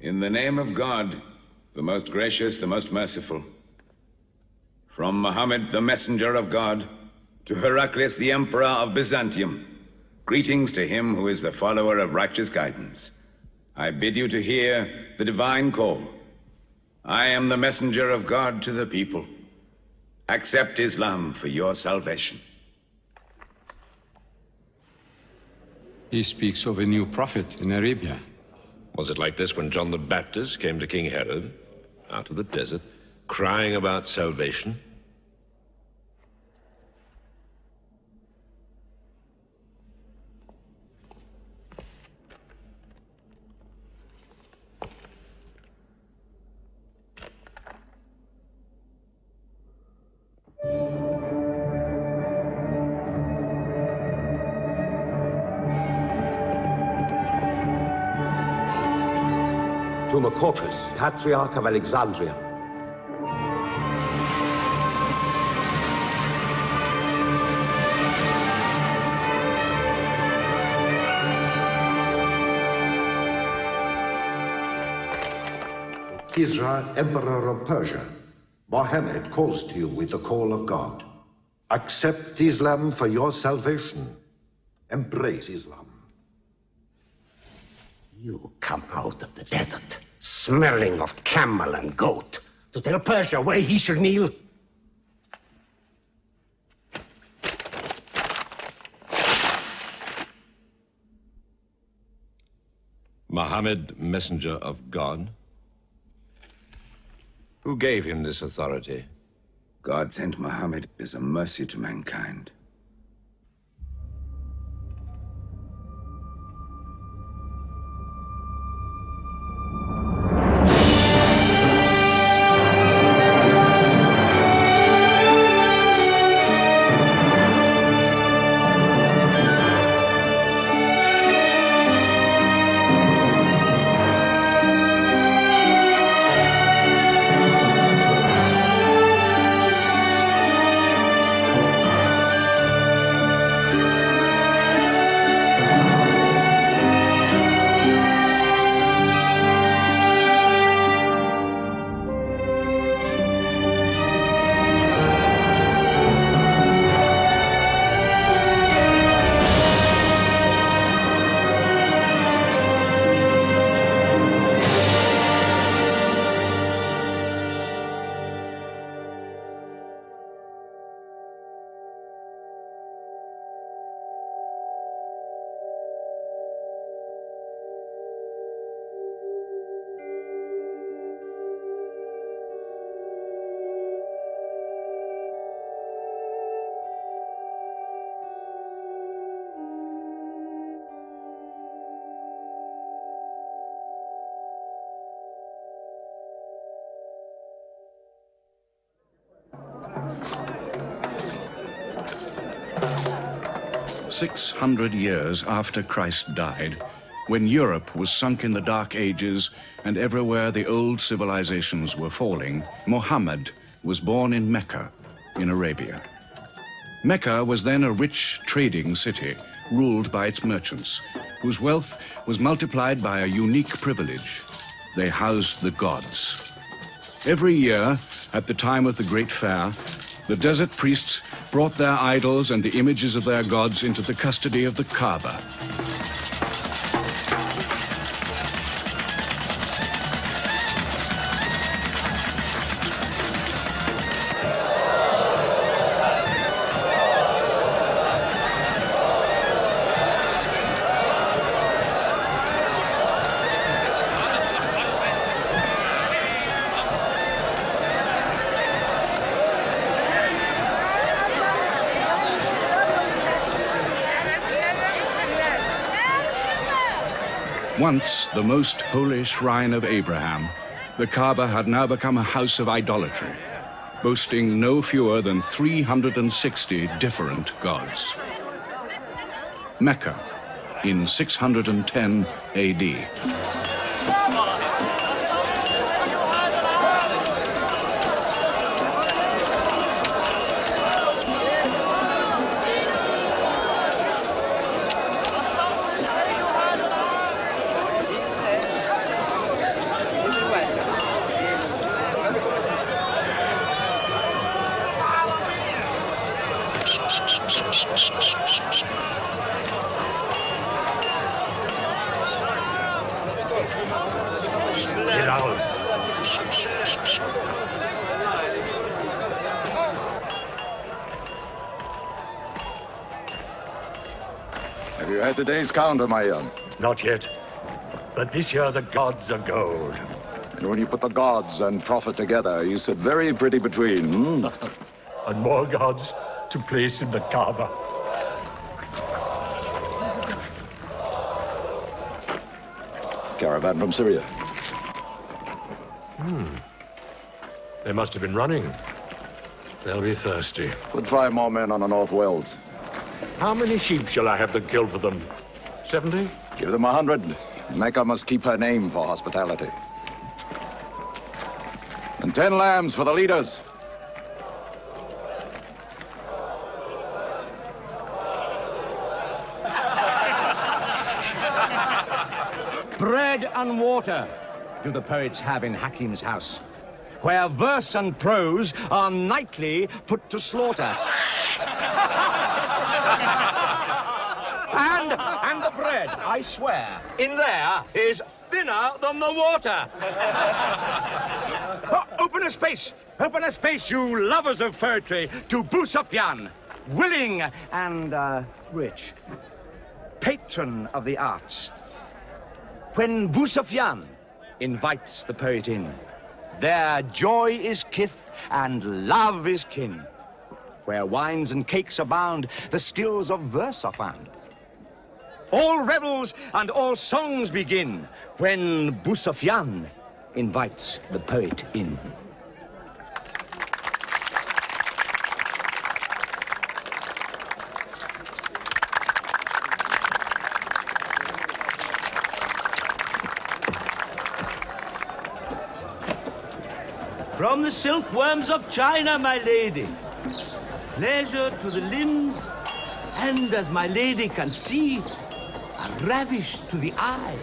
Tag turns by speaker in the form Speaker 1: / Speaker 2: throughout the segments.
Speaker 1: In the name of God, the most gracious, the most merciful. From Muhammad, the messenger of God, to Heraclius, the emperor of Byzantium, greetings to him who is the follower of righteous guidance. I bid you to hear the divine call. I am the messenger of God to the people. Accept Islam for your salvation.
Speaker 2: He speaks of a new prophet in Arabia.
Speaker 3: Was it like this when John the Baptist came to King Herod, out of the desert, crying about salvation?
Speaker 4: To Macocus, Patriarch of Alexandria.
Speaker 5: Kisra, Emperor of Persia, Mohammed calls to you with the call of God. Accept Islam for your salvation. Embrace Islam.
Speaker 6: You come out of the desert, smelling of camel and goat, to tell Persia where he should kneel?
Speaker 3: Muhammad, messenger of God? Who gave him this authority?
Speaker 1: God sent Muhammad as a mercy to mankind.
Speaker 7: "600 years after Christ died, when Europe was sunk in the Dark Ages and everywhere the old civilizations were falling, Muhammad was born in Mecca, in Arabia. Mecca was then a rich trading city ruled by its merchants, whose wealth was multiplied by a unique privilege. They housed the gods. Every year, at the time of the Great Fair, the desert priests brought their idols and the images of their gods into the custody of the Kaaba. Once the most holy shrine of Abraham, the Kaaba had now become a house of idolatry, boasting no fewer than 360 different gods. Mecca, in 610 AD.
Speaker 8: Have you had today's counter, my young?
Speaker 9: Not yet. But this year the gods are gold.
Speaker 8: And when you put the gods and profit together, you sit very pretty between, hmm?
Speaker 9: And more gods to place in the Kaaba.
Speaker 8: Caravan from Syria.
Speaker 9: They must have been running. They'll be thirsty.
Speaker 8: Put 5 more men on the North Wells.
Speaker 9: How many sheep shall I have to kill for them? 70?
Speaker 8: Give them 100. Mecca must keep her name for hospitality. And 10 lambs for the leaders.
Speaker 10: Bread and water do the poets have in Hakim's house, where verse and prose are nightly put to slaughter. And the bread, I swear, in there is thinner than the water. Oh, open a space, you lovers of poetry, to Abu Sufyan, willing and rich, patron of the arts. When Abu Sufyan invites the poet in, their joy is kith and love is kin. Where wines and cakes abound, the skills of verse are found. All revels and all songs begin when Abu Sufyan invites the poet in.
Speaker 11: From the silkworms of China, my lady. Pleasure to the limbs, and as my lady can see, a ravish to the eye.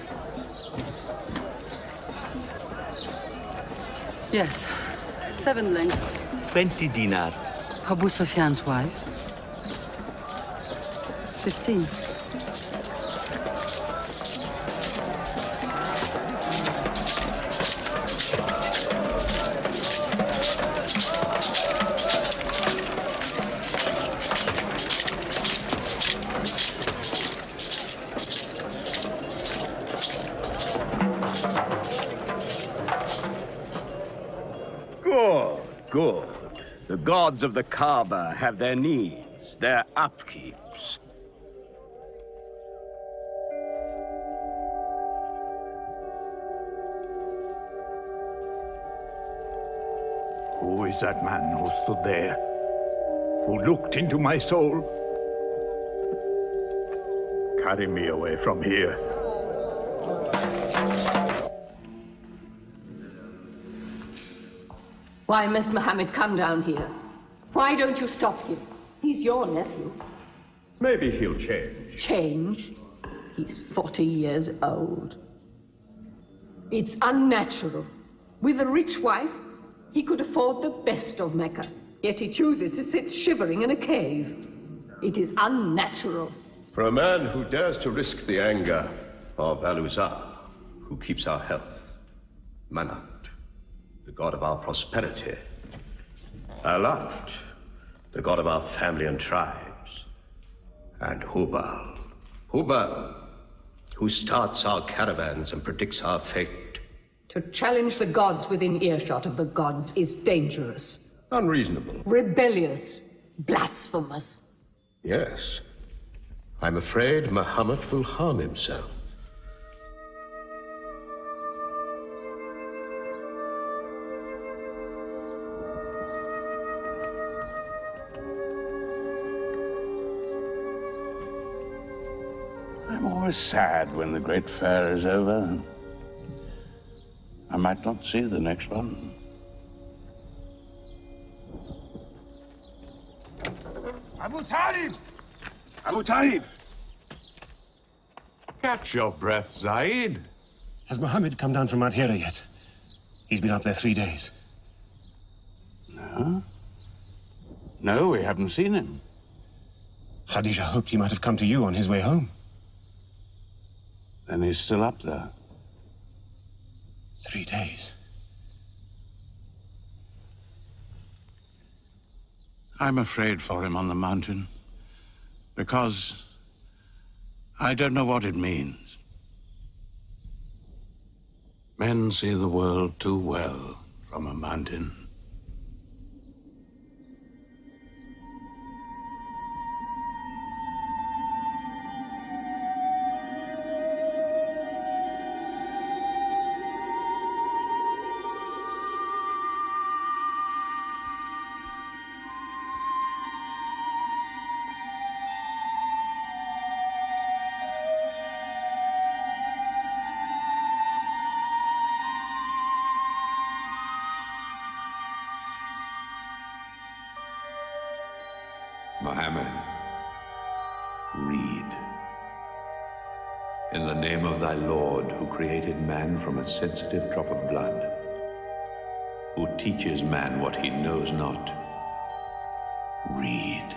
Speaker 12: Yes, 7 lengths.
Speaker 11: 20 dinar.
Speaker 12: Abu Sufyan's wife. 15.
Speaker 10: Good. The gods of the Kaaba have their needs, their upkeeps.
Speaker 13: Who is that man who stood there? Who looked into my soul? Carry me away from here.
Speaker 14: Why must Muhammad come down here? Why don't you stop him? He's your nephew.
Speaker 15: Maybe he'll change.
Speaker 14: Change? He's 40 years old. It's unnatural. With a rich wife, he could afford the best of Mecca. Yet he chooses to sit shivering in a cave. It is unnatural.
Speaker 15: For a man who dares to risk the anger of Al-Uzza, who keeps our health, Manat, the god of our prosperity, Alat, the god of our family and tribes, and Hubal, who starts our caravans and predicts our fate.
Speaker 14: To challenge the gods within earshot of the gods is dangerous.
Speaker 15: Unreasonable.
Speaker 14: Rebellious. Blasphemous.
Speaker 15: Yes. I'm afraid Muhammad will harm himself.
Speaker 13: I'm always sad when the great fair is over. I might not see the next one.
Speaker 16: Abu Talib! Abu Talib!
Speaker 13: Catch your breath, Zaid.
Speaker 17: Has Muhammad come down from Mount Hira yet? He's been up there 3 days.
Speaker 13: No? No, we haven't seen him.
Speaker 17: Khadija hoped he might have come to you on his way home.
Speaker 13: Then he's still up there.
Speaker 17: 3 days.
Speaker 13: I'm afraid for him on the mountain, because I don't know what it means. Men see the world too well from a mountain.
Speaker 18: Muhammad, read. In the name of thy Lord, who created man from a sensitive drop of blood, who teaches man what he knows not, read.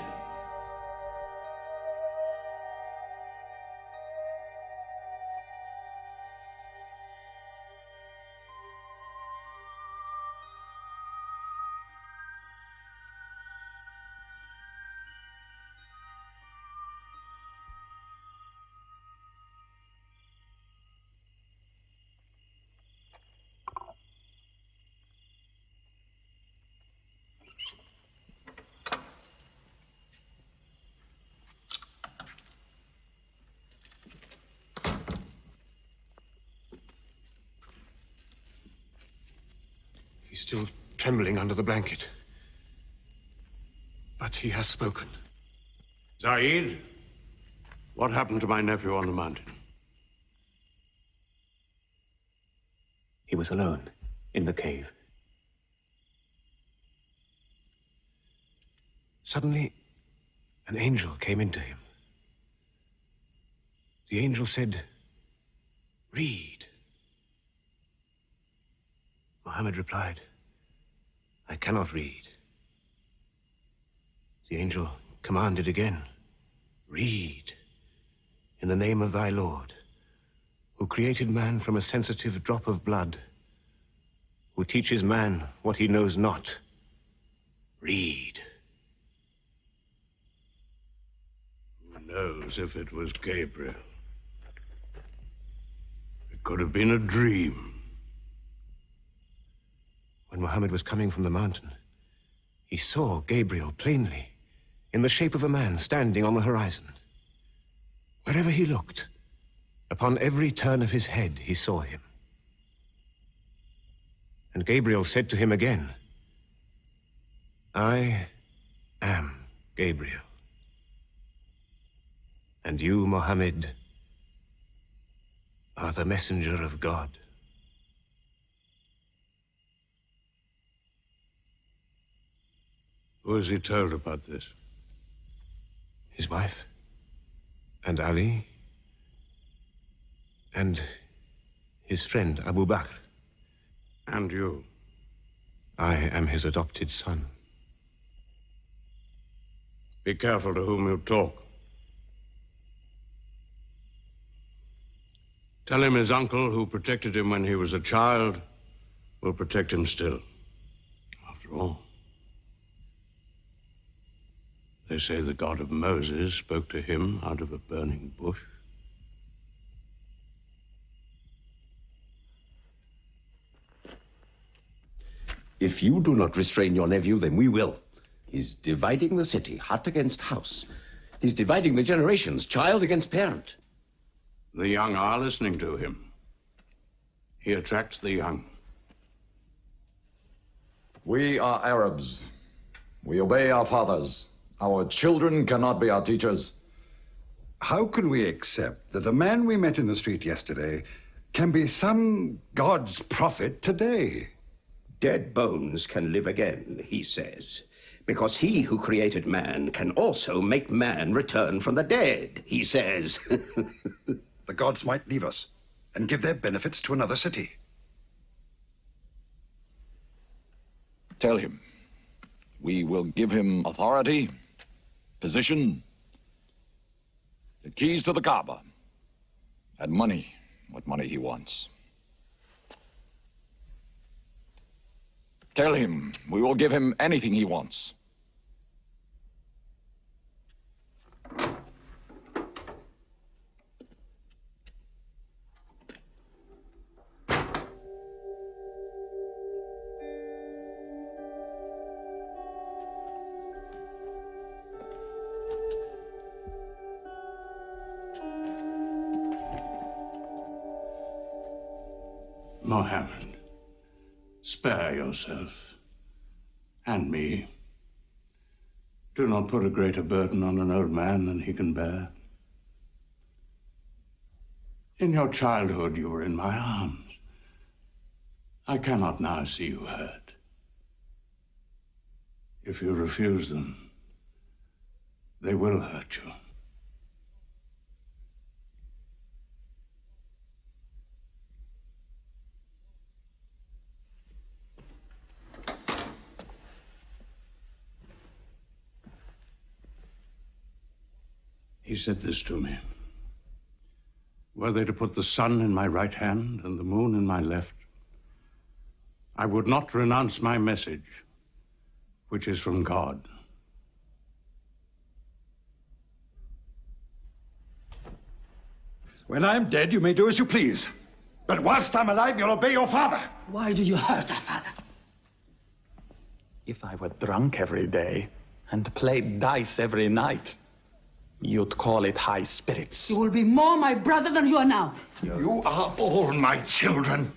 Speaker 17: He's still trembling under the blanket. But he has spoken.
Speaker 13: Zaid, what happened to my nephew on the mountain?
Speaker 17: He was alone in the cave. Suddenly, an angel came into him. The angel said, "Read." Muhammad replied, "I cannot read." The angel commanded again, "Read, in the name of thy Lord, who created man from a sensitive drop of blood, who teaches man what he knows not. Read."
Speaker 13: Who knows if it was Gabriel? It could have been a dream.
Speaker 17: When Muhammad was coming from the mountain, he saw Gabriel plainly, in the shape of a man standing on the horizon. Wherever he looked, upon every turn of his head, he saw him. And Gabriel said to him again, "I am Gabriel. And you, Muhammad, are the messenger of God."
Speaker 13: Who has he told about this?
Speaker 17: His wife, and Ali, and his friend Abu Bakr.
Speaker 13: And you?
Speaker 17: I am his adopted son.
Speaker 13: Be careful to whom you talk. Tell him his uncle, who protected him when he was a child, will protect him still. After all, they say the God of Moses spoke to him out of a burning bush.
Speaker 6: If you do not restrain your nephew, then we will. He's dividing the city, hut against house. He's dividing the generations, child against parent.
Speaker 13: The young are listening to him. He attracts the young.
Speaker 8: We are Arabs. We obey our fathers. Our children cannot be our teachers.
Speaker 19: How can we accept that a man we met in the street yesterday can be some God's prophet today?
Speaker 6: Dead bones can live again, he says, because he who created man can also make man return from the dead, he says.
Speaker 19: The gods might leave us and give their benefits to another city.
Speaker 20: Tell him we will give him authority, position,
Speaker 8: The keys to the Kaaba. And money, what money he wants. Tell him we will give him anything he wants.
Speaker 13: Mohammed, spare yourself, and me. Do not put a greater burden on an old man than he can bear. In your childhood, you were in my arms. I cannot now see you hurt. If you refuse them, they will hurt you. He said this to me. Were they to put the sun in my right hand and the moon in my left, I would not renounce my message, which is from God.
Speaker 19: When I'm dead, you may do as you please. But whilst I'm alive, you'll obey your father.
Speaker 21: Why do you hurt our father? If I were drunk every day and played dice every night, you'd call it high spirits.
Speaker 12: You will be more my brother than you are now.
Speaker 19: You are all my children.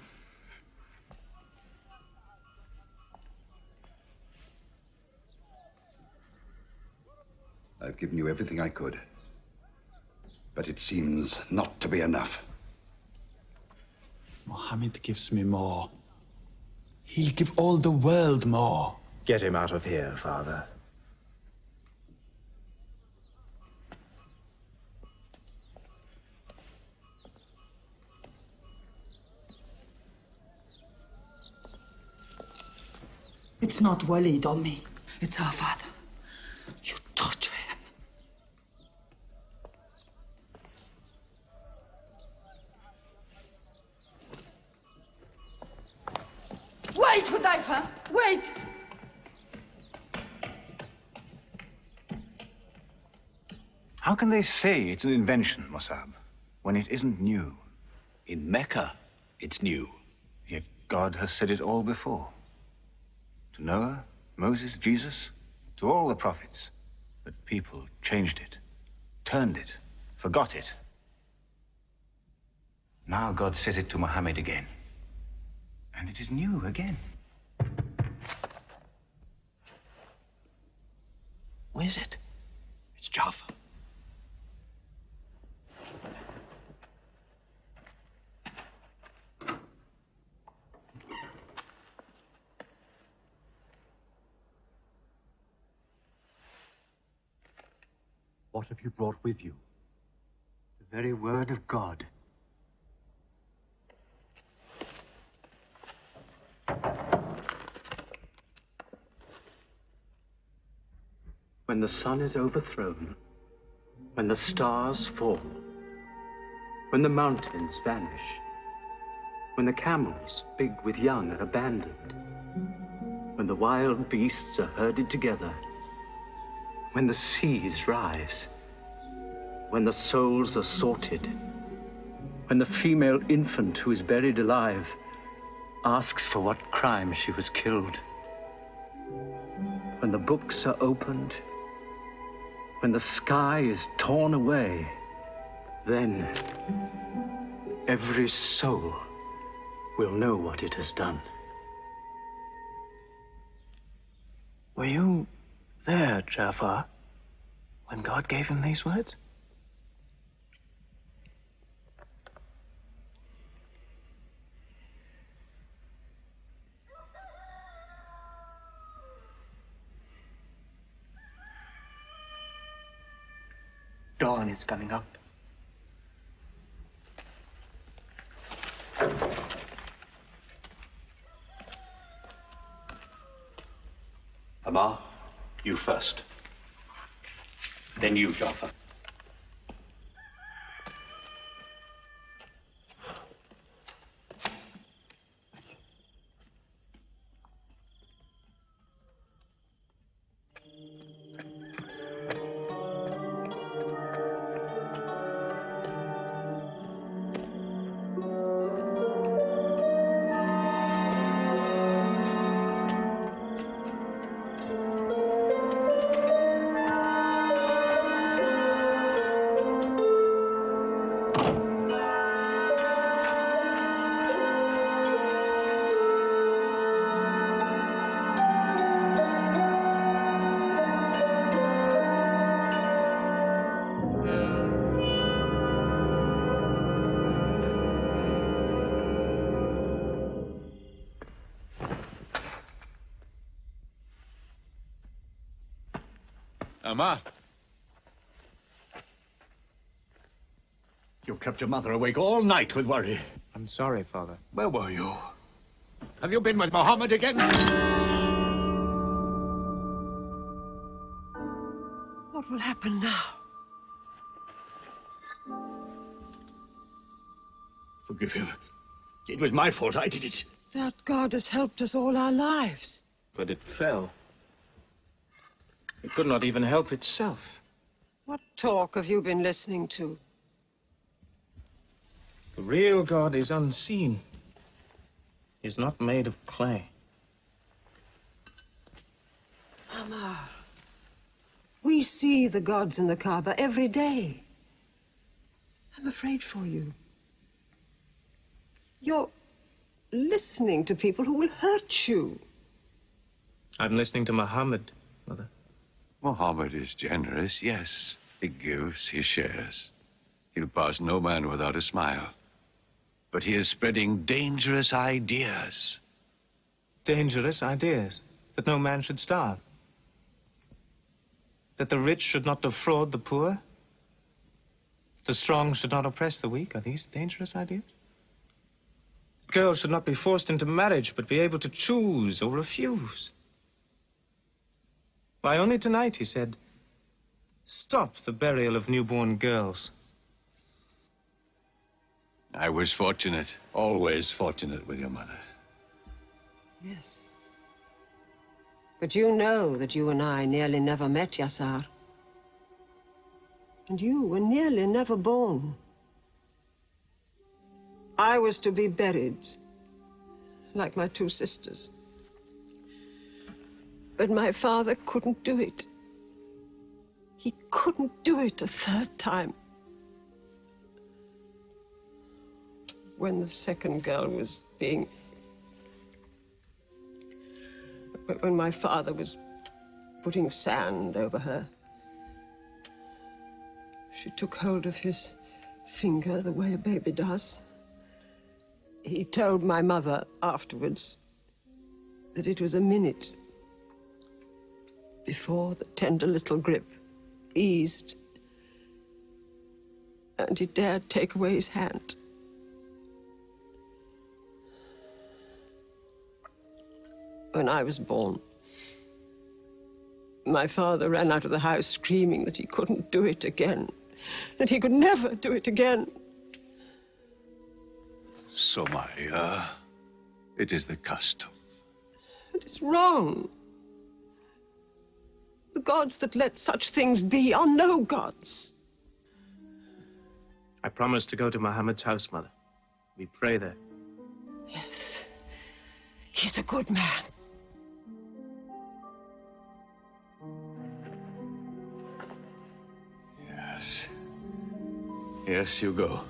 Speaker 19: I've given you everything I could. But it seems not to be enough.
Speaker 21: Mohammed gives me more. He'll give all the world more.
Speaker 22: Get him out of here, Father.
Speaker 12: It's not Walid or me. It's our father. You torture him. Wait, Hudayfa! Wait!
Speaker 23: How can they say it's an invention, Mossab, when it isn't new?
Speaker 17: In Mecca, it's new.
Speaker 23: Yet God has said it all before. To Noah, Moses, Jesus, to all the prophets. But people changed it, turned it, forgot it. Now God says it to Muhammad again. And it is new again.
Speaker 17: What is it? It's Jaffa.
Speaker 22: What have you brought with you?
Speaker 23: The very word of God.
Speaker 21: When the sun is overthrown, when the stars fall, when the mountains vanish, when the camels, big with young, are abandoned, when the wild beasts are herded together, when the seas rise, when the souls are sorted, when the female infant who is buried alive asks for what crime she was killed, when the books are opened, when the sky is torn away, then every soul will know what it has done. Were you there, Jafar, when God gave him these words?
Speaker 22: Dawn is coming up.
Speaker 17: Amar, you first. Then you, Jaffa.
Speaker 2: Amma.
Speaker 4: You kept your mother awake all night with worry.
Speaker 17: I'm sorry, Father.
Speaker 4: Where were you?
Speaker 2: Have you been with Muhammad again?
Speaker 12: What will happen now?
Speaker 4: Forgive him. It was my fault. I did it.
Speaker 12: That God has helped us all our lives.
Speaker 17: But it fell. It could not even help itself.
Speaker 12: What talk have you been listening to?
Speaker 17: The real God is unseen. He is not made of clay.
Speaker 12: Ammar, we see the gods in the Kaaba every day. I'm afraid for you. You're listening to people who will hurt you.
Speaker 17: I'm listening to Muhammad, Mother.
Speaker 13: Muhammad is generous, yes. He gives, he shares. He'll pass no man without a smile. But he is spreading dangerous ideas.
Speaker 17: Dangerous ideas? That no man should starve? That the rich should not defraud the poor? That the strong should not oppress the weak? Are these dangerous ideas? Girls should not be forced into marriage, but be able to choose or refuse. Why, only tonight he said, stop the burial of newborn girls.
Speaker 13: I was fortunate, always fortunate with your mother.
Speaker 12: Yes. But you know that you and I nearly never met, Yassar. And you were nearly never born. I was to be buried, like my two sisters. But my father couldn't do it. He couldn't do it a third time. When the second girl was being... When my father was putting sand over her, she took hold of his finger the way a baby does. He told my mother afterwards that it was a minute before the tender little grip eased and he dared take away his hand. When I was born, my father ran out of the house screaming that he couldn't do it again, that he could never do it again.
Speaker 13: So, Maria, it is the custom.
Speaker 12: And it's wrong. The gods that let such things be are no gods.
Speaker 17: I promised to go to Muhammad's house, Mother. We pray there.
Speaker 12: Yes. He's a good man.
Speaker 13: Yes. Yes, you go.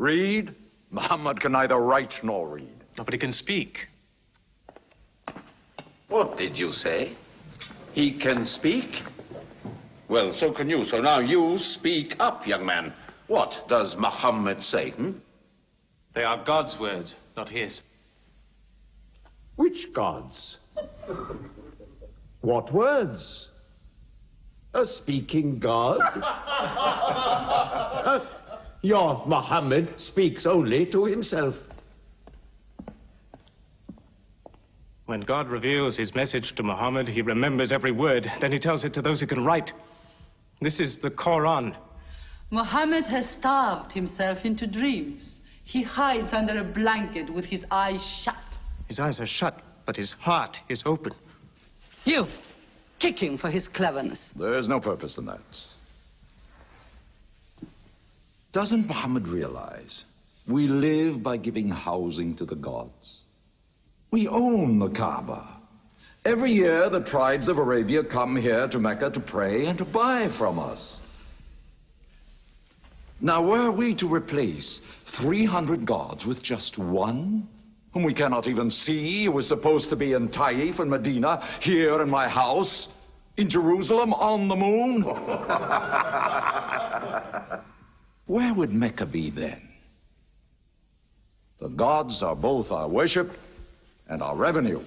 Speaker 8: Read? Muhammad can neither write nor read.
Speaker 17: Nobody can speak.
Speaker 6: What did you say? He can speak? Well, so can you. So now you speak up, young man. What does Muhammad say,
Speaker 17: They are God's words, not his.
Speaker 5: Which gods? What words? A speaking God? Your Muhammad speaks only to himself.
Speaker 17: When God reveals his message to Muhammad, he remembers every word. Then he tells it to those who can write. This is the Quran.
Speaker 24: Muhammad has starved himself into dreams. He hides under a blanket with his eyes shut.
Speaker 17: His eyes are shut, but his heart is open.
Speaker 24: You, kick him for his cleverness.
Speaker 8: There's no purpose in that. Doesn't Muhammad realize we live by giving housing to the gods? We own the Kaaba. Every year, the tribes of Arabia come here to Mecca to pray and to buy from us. Now, were we to replace 300 gods with just one, whom we cannot even see, who is supposed to be in Taif and Medina, here in my house, in Jerusalem, on the moon? Where would Mecca be then? The gods are both our worship and our revenue.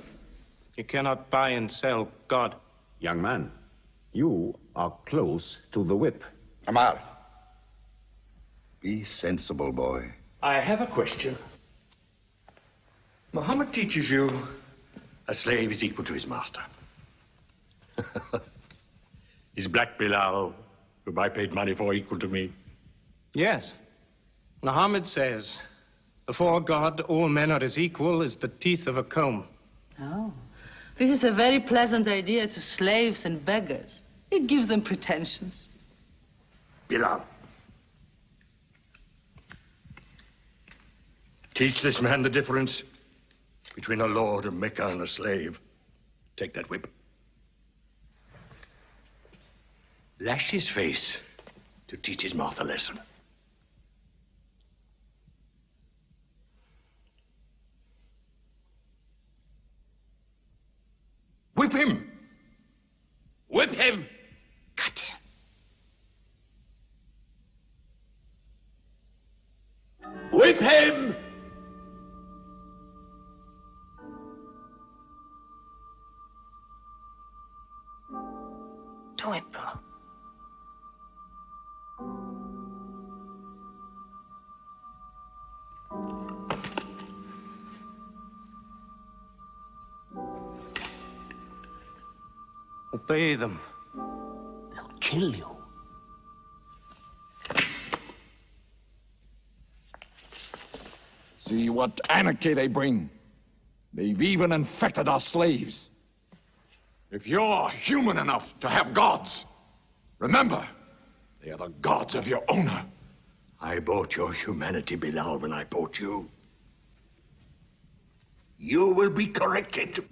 Speaker 17: You cannot buy and sell God.
Speaker 5: Young man, you are close to the whip.
Speaker 4: Amar.
Speaker 19: Be sensible, boy.
Speaker 4: I have a question. Muhammad teaches you a slave is equal to his master. Is Black Bilal, whom I paid money for, equal to me?
Speaker 17: Yes. Muhammad says, before God, all men are as equal as the teeth of a comb.
Speaker 24: Oh, this is a very pleasant idea to slaves and beggars. It gives them pretensions.
Speaker 4: Bilal. Teach this man the difference between a lord of Mecca and a slave. Take that whip. Lash his face to teach his mouth a lesson. Whip him! Whip him! Cut him! Whip him!
Speaker 17: Do it, bro. Obey them. They'll kill you.
Speaker 8: See what anarchy they bring. They've even infected our slaves. If you're human enough to have gods, remember, they are the gods of your owner.
Speaker 4: I bought your humanity, Bilal, when I bought you. You will be corrected.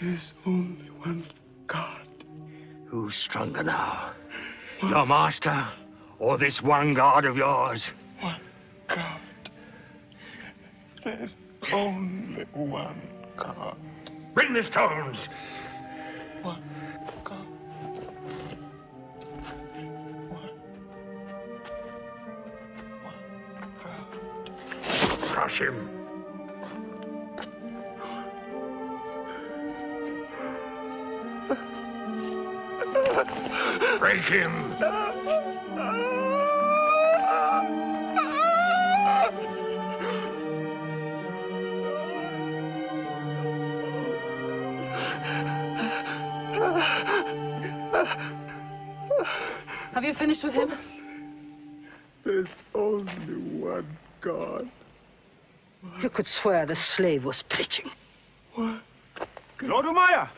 Speaker 1: There's only one God.
Speaker 4: Who's stronger now? Your master or this one God of yours?
Speaker 1: One God. There's only one God.
Speaker 4: Bring the stones!
Speaker 1: One God. One God.
Speaker 4: Crush him. Break him!
Speaker 24: Have you finished with him?
Speaker 1: There's only one God.
Speaker 14: You could swear the slave was preaching.
Speaker 1: What?
Speaker 16: Lord Umayyah!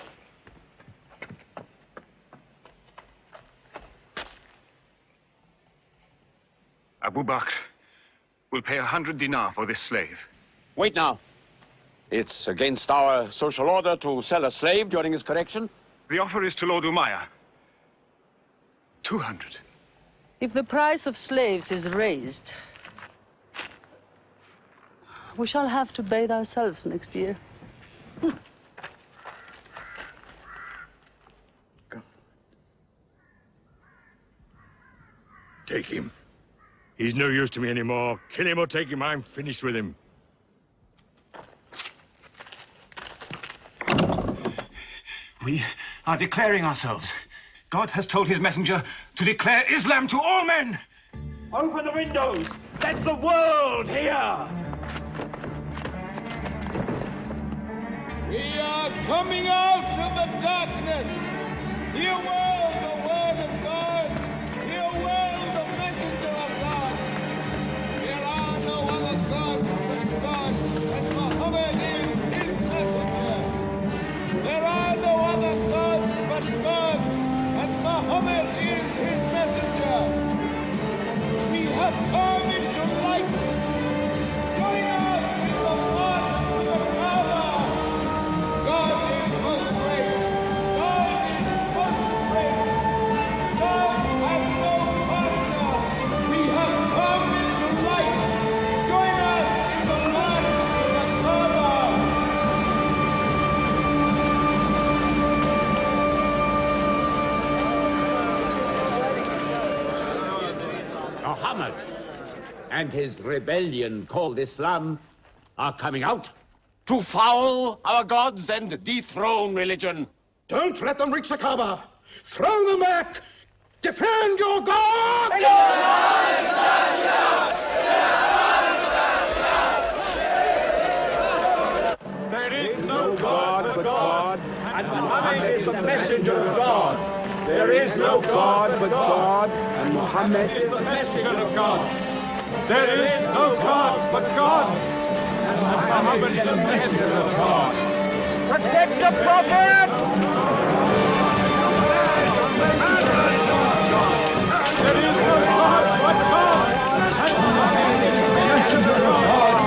Speaker 23: Abu Bakr will pay 100 dinar for this slave.
Speaker 6: Wait now. It's against our social order to sell a slave during his correction.
Speaker 23: The offer is to Lord Umayyah. 200.
Speaker 24: If the price of slaves is raised, we shall have to bathe ourselves next year.
Speaker 4: Take him. He's no use to me anymore. Kill him or take him. I'm finished with him.
Speaker 21: We are declaring ourselves. God has told his messenger to declare Islam to all men.
Speaker 16: Open the windows! Let the world hear!
Speaker 3: We are coming out of the darkness. Hear well the word of God. Hear well the messenger of God. There are no other gods but God, and Muhammad is his messenger. There are no other gods but God, and Muhammad is his messenger. We have come into light,
Speaker 5: Muhammad and his rebellion called Islam are coming out
Speaker 4: to foul our gods and dethrone religion.
Speaker 5: Don't let them reach the Kaaba. Throw them back. Defend your God!
Speaker 16: There is no God but God, and Muhammad is the messenger of God. There is no God but God, and Muhammad is the messenger of God. There is no God but God, and Muhammad is the messenger of God.
Speaker 4: Protect the Prophet!
Speaker 16: There is no God but God, and Muhammad is the messenger of God.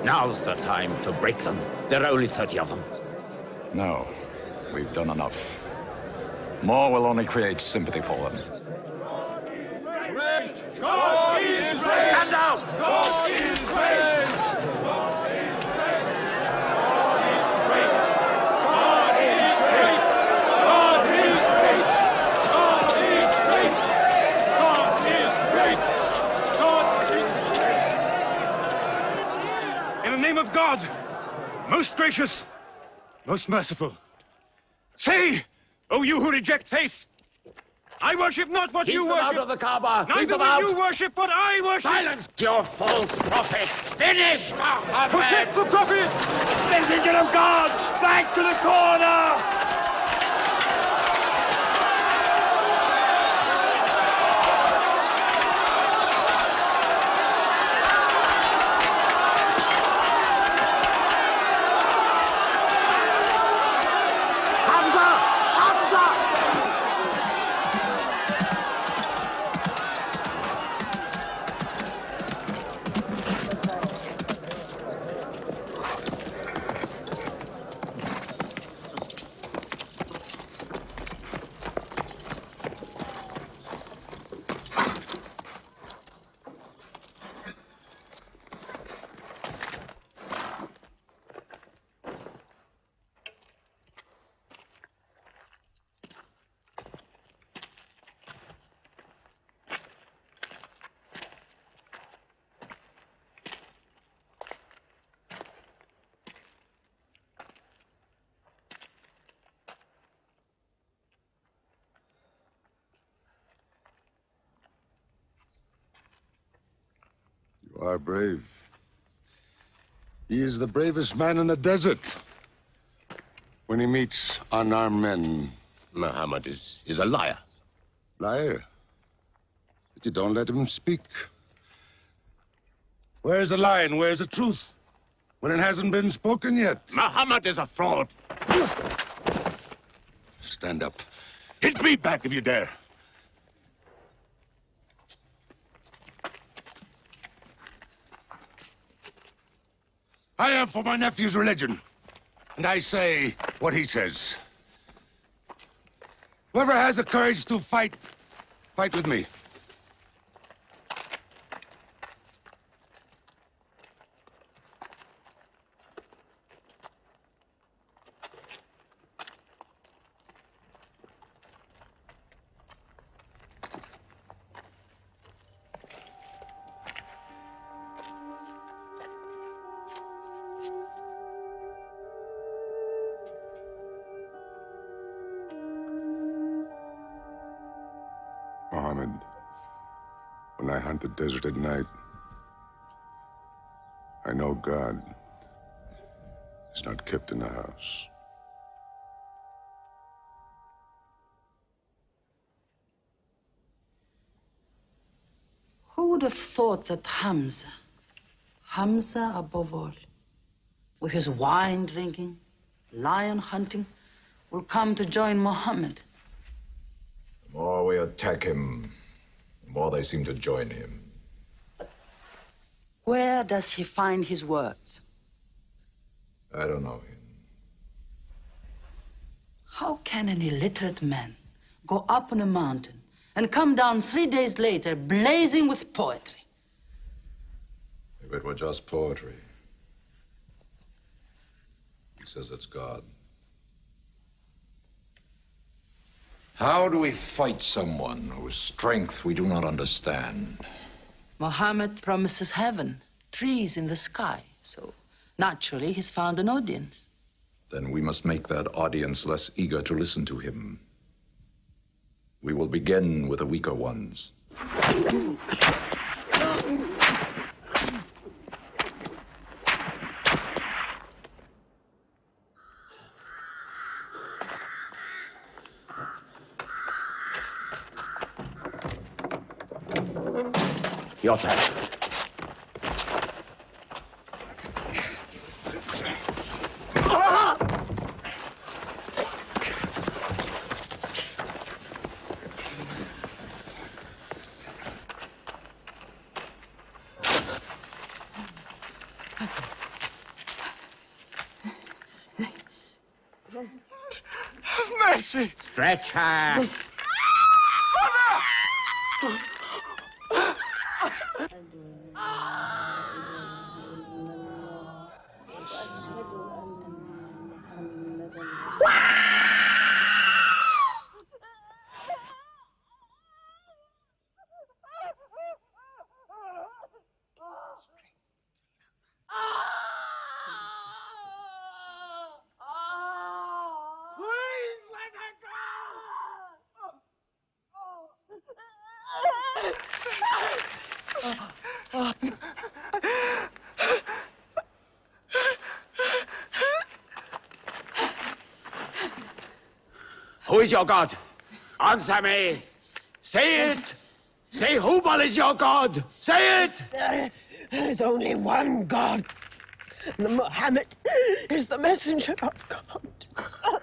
Speaker 5: Now's the time to break them. There are only 30 of them.
Speaker 8: No, we've done enough. More will only create sympathy for them.
Speaker 16: God is great!
Speaker 5: Stand down!
Speaker 16: God is great! God is great! God is great! God is great! God is great! God is great! God is great! God is great!
Speaker 4: In the name of God, most gracious, most merciful, say, O you who reject faith, I worship not what you worship.
Speaker 5: Keep them out of the Kaaba.
Speaker 4: Neither
Speaker 5: Keep them
Speaker 4: will
Speaker 5: out.
Speaker 4: you worship what I worship.
Speaker 5: Silence your false prophet. Finish Muhammad.
Speaker 16: Protect the Prophet! Messenger of God! Back to the corner!
Speaker 19: You are brave. He is the bravest man in the desert. When he meets unarmed men,
Speaker 6: Muhammad is a liar.
Speaker 19: Liar? But you don't let him speak. Where's the lie and where's the truth? When it hasn't been spoken yet.
Speaker 6: Muhammad is a fraud.
Speaker 19: Stand up. Hit me back if you dare. I am for my nephew's religion, and I say what he says. Whoever has the courage to fight, fight with me. When I hunt the desert at night, I know God is not kept in the house.
Speaker 24: Who would have thought that Hamza above all, with his wine drinking, lion hunting, will come to join Muhammad?
Speaker 8: The more we attack him, the more they seem to join him.
Speaker 24: Where does he find his words?
Speaker 8: I don't know him.
Speaker 24: How can an illiterate man go up on a mountain and come down 3 days later blazing with poetry?
Speaker 8: If it were just poetry. He says it's God. How do we fight someone whose strength we do not understand?
Speaker 24: Muhammad promises heaven, trees in the sky, so naturally he's found an audience.
Speaker 8: Then we must make that audience less eager to listen to him. We will begin with the weaker ones.
Speaker 17: Your turn.
Speaker 1: Have mercy!
Speaker 17: Stretch her!
Speaker 1: Please let her
Speaker 17: Who is your God? Answer me. Say it. Say Hubal is your God. Say it.
Speaker 12: There is only one God. And Muhammad is the messenger of God.
Speaker 19: God.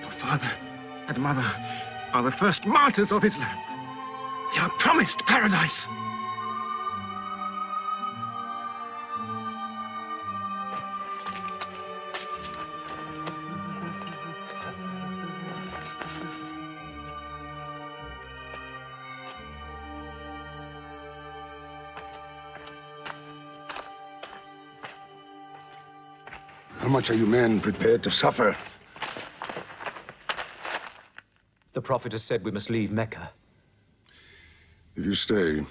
Speaker 1: Your father and mother are the first martyrs of Islam. They are promised paradise.
Speaker 19: How much are you men prepared to suffer?
Speaker 7: The Prophet has said we must leave Mecca.
Speaker 19: If you stay,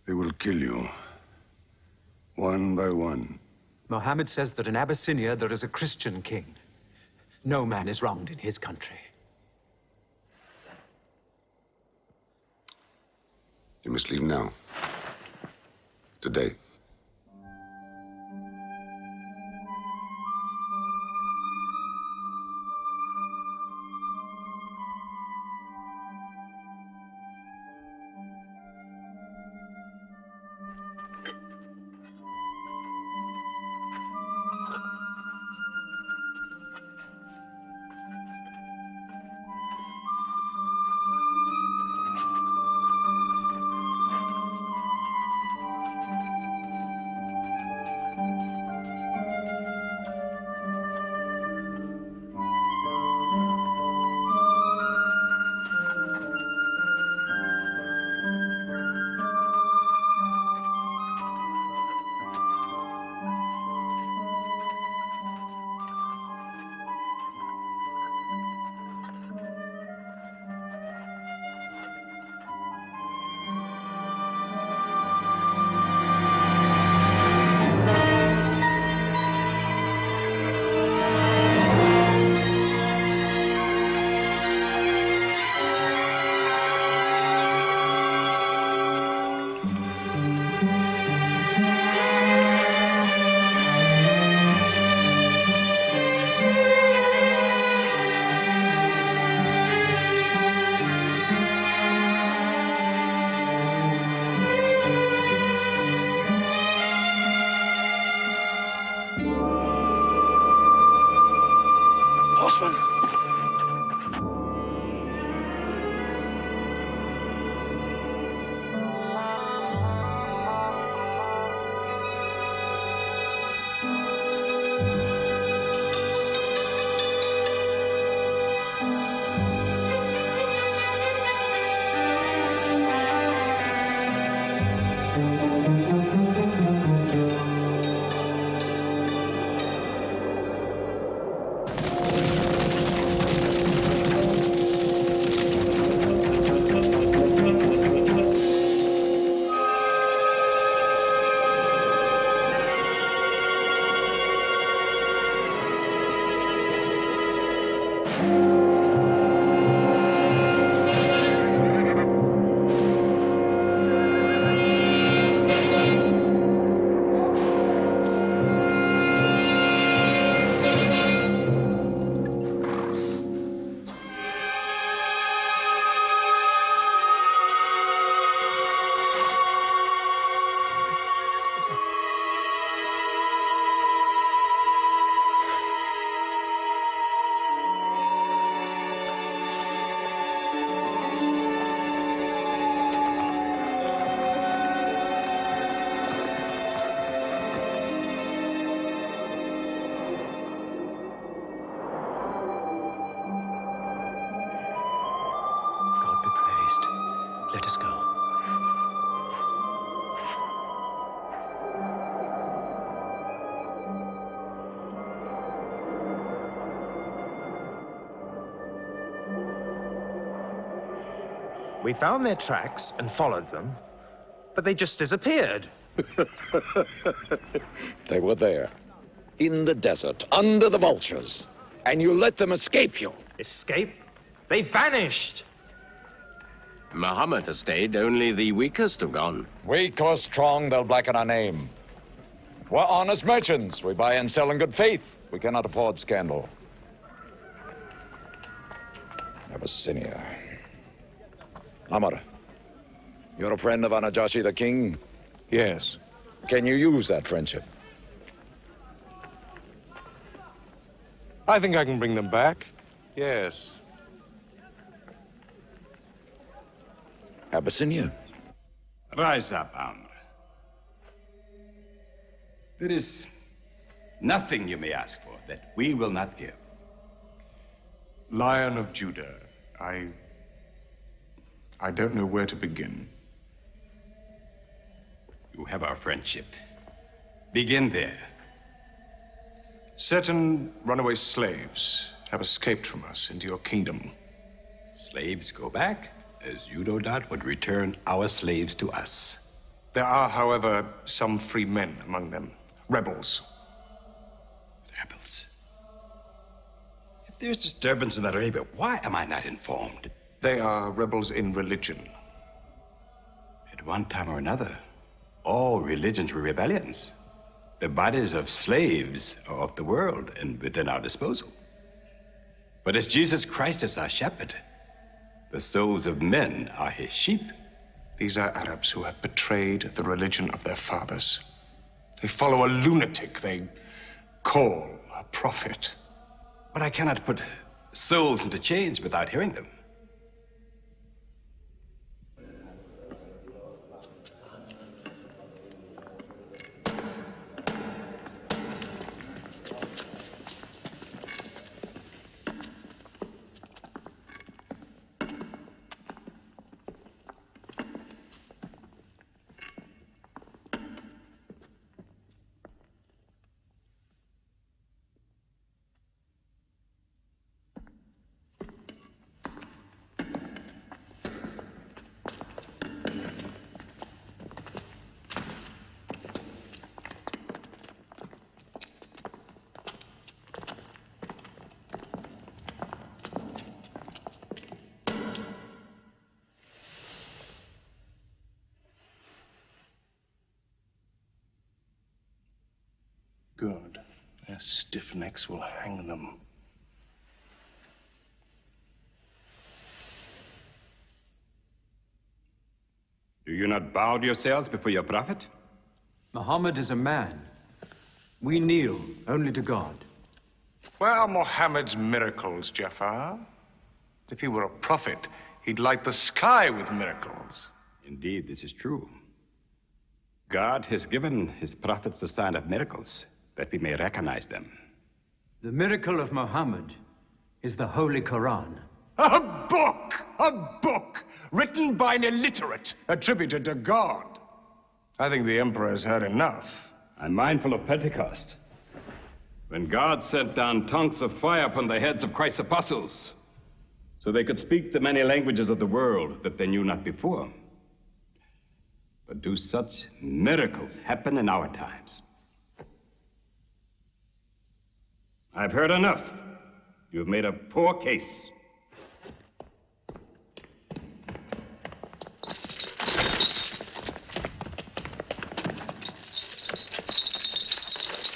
Speaker 19: they will kill you. One by one.
Speaker 7: Muhammad says that in Abyssinia there is a Christian king. No man is wronged in his country.
Speaker 19: You must leave now. Today.
Speaker 1: Horseman!
Speaker 7: Let us go.
Speaker 9: We found their tracks and followed them, but they just disappeared.
Speaker 8: They were there, in the desert, under the vultures, and you let them escape you.
Speaker 9: Escape? They vanished!
Speaker 6: Muhammad has stayed, only the weakest have gone.
Speaker 8: Weak or strong, they'll blacken our name. We're honest merchants. We buy and sell in good faith. We cannot afford scandal. Abyssinia. Amr, you're a friend of Anajashi the king?
Speaker 18: Yes.
Speaker 8: Can you use that friendship?
Speaker 13: I think I can bring them back. Yes.
Speaker 8: Abyssinia.
Speaker 10: Rise up, Amr. There is nothing you may ask for that we will not give.
Speaker 13: Lion of Judah, I don't know where to begin.
Speaker 10: You have our friendship. Begin there.
Speaker 13: Certain runaway slaves have escaped from us into your kingdom.
Speaker 10: Slaves go back, as you no doubt would return our slaves to us.
Speaker 13: There are, however, some free men among them. Rebels.
Speaker 10: Rebels? If there's disturbance in Arabia, why am I not informed?
Speaker 13: They are rebels in religion.
Speaker 10: At one time or another, all religions were rebellions. The bodies of slaves are of the world and within our disposal. But as Jesus Christ is our shepherd, the souls of men are his sheep.
Speaker 13: These are Arabs who have betrayed the religion of their fathers. They follow a lunatic they call a prophet.
Speaker 10: But I cannot put souls into chains without hearing them.
Speaker 13: Good. Their stiff necks will hang them.
Speaker 10: Do you not bow yourselves before your prophet?
Speaker 9: Muhammad is a man. We kneel only to God.
Speaker 13: Where are Muhammad's miracles, Jafar? If he were a prophet, he'd light the sky with miracles.
Speaker 10: Indeed, this is true. God has given his prophets the sign of miracles, that we may recognize them.
Speaker 9: The miracle of Muhammad is the Holy Quran.
Speaker 13: A book! A book! Written by an illiterate, attributed to God. I think the Emperor has heard enough.
Speaker 10: I'm mindful of Pentecost, when God sent down tongues of fire upon the heads of Christ's apostles, so they could speak the many languages of the world that they knew not before. But do such miracles happen in our times? I've heard enough. You've made a poor case.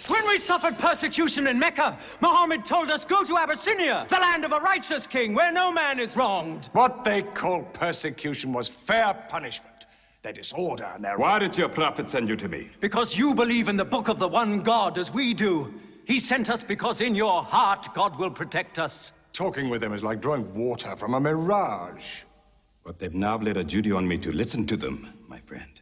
Speaker 9: When we suffered persecution in Mecca, Muhammad told us, go to Abyssinia, the land of a righteous king, where no man is wronged.
Speaker 13: What they called persecution was fair punishment. Their disorder and their...
Speaker 10: Why did your prophet send you to me?
Speaker 9: Because you believe in the book of the one God as we do. He sent us because in your heart God will protect us.
Speaker 13: Talking with them is like drawing water from a mirage.
Speaker 10: But they've now laid a duty on me to listen to them, my friend.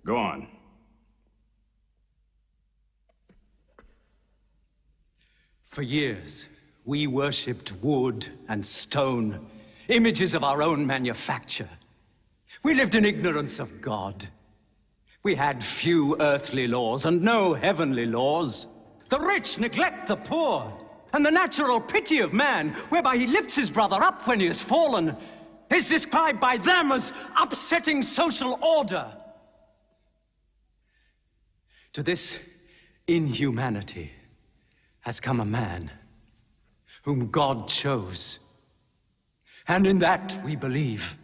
Speaker 10: Go on.
Speaker 9: For years, we worshipped wood and stone, images of our own manufacture. We lived in ignorance of God. We had few earthly laws and no heavenly laws. The rich neglect the poor, and the natural pity of man, whereby he lifts his brother up when he has fallen, is described by them as upsetting social order. To this inhumanity has come a man whom God chose. And in that we believe.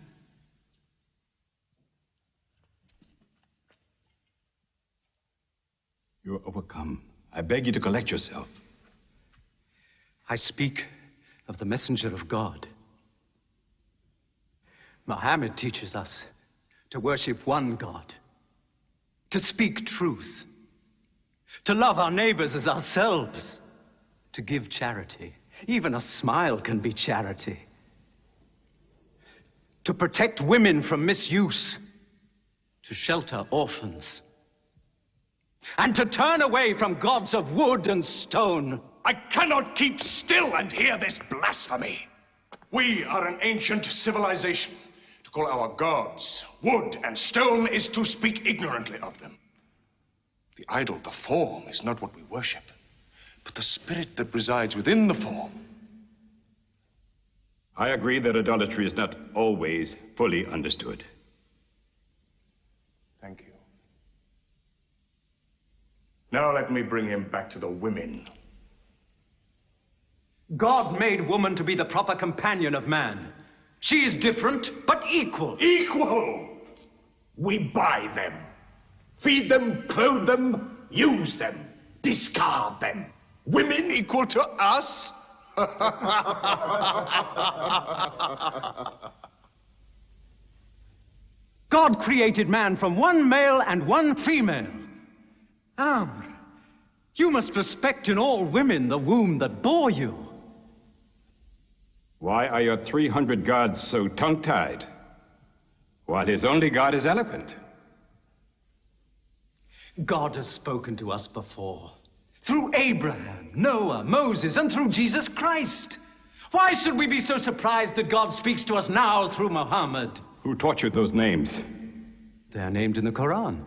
Speaker 10: You're overcome. I beg you to collect yourself.
Speaker 9: I speak of the messenger of God. Muhammad teaches us to worship one God, to speak truth, to love our neighbors as ourselves, to give charity. Even a smile can be charity. To protect women from misuse, to shelter orphans, and to turn away from gods of wood and stone.
Speaker 5: I cannot keep still and hear this blasphemy. We are an ancient civilization. To call our gods wood and stone is to speak ignorantly of them. The idol, the form, is not what we worship, but the spirit that resides within the form.
Speaker 10: I agree that idolatry is not always fully understood.
Speaker 5: Thank you. Now let me bring him back to the women.
Speaker 9: God made woman to be the proper companion of man. She is different, but equal.
Speaker 5: Equal! We buy them. Feed them, clothe them, use them, discard them. Women equal to us?
Speaker 9: God created man from one male and one female. You must respect in all women the womb that bore you.
Speaker 10: Why are your 300 gods so tongue-tied, while his only god is eloquent?
Speaker 9: God has spoken to us before, through Abraham, Noah, Moses, and through Jesus Christ. Why should we be so surprised that God speaks to us now through Muhammad?
Speaker 10: Who taught you those names?
Speaker 9: They are named in the Quran.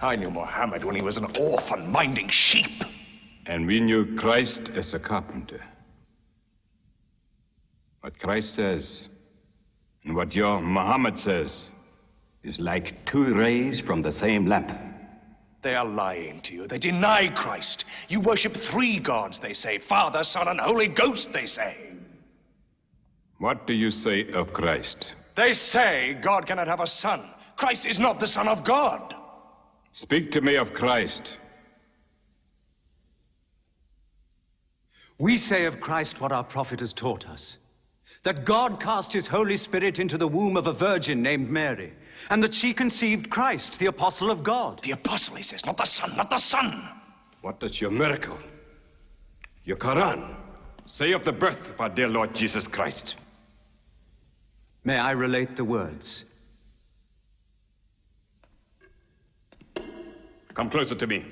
Speaker 5: I knew Muhammad when he was an orphan minding sheep.
Speaker 10: And we knew Christ as a carpenter. What Christ says and what your Muhammad says is like two rays from the same lamp.
Speaker 5: They are lying to you. They deny Christ. You worship three gods, they say. Father, Son, and Holy Ghost, they say.
Speaker 10: What do you say of Christ?
Speaker 5: They say God cannot have a son. Christ is not the Son of God.
Speaker 10: Speak to me of Christ.
Speaker 9: We say of Christ what our prophet has taught us, that God cast his Holy Spirit into the womb of a virgin named Mary, and that she conceived Christ, the apostle of God.
Speaker 5: The apostle, he says, not the son, not the son.
Speaker 10: What does your miracle, your Quran, say of the birth of our dear Lord Jesus Christ?
Speaker 9: May I relate the words?
Speaker 10: Come closer to me.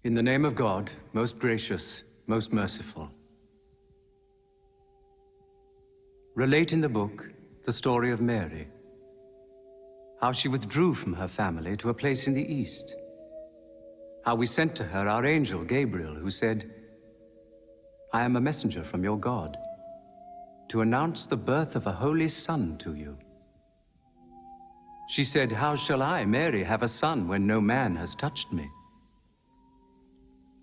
Speaker 9: In the name of God, most gracious, most merciful. Relate in the book the story of Mary, how she withdrew from her family to a place in the east, how we sent to her our angel Gabriel, who said, I am a messenger from your God, to announce the birth of a holy son to you. She said, how shall I, Mary, have a son when no man has touched me?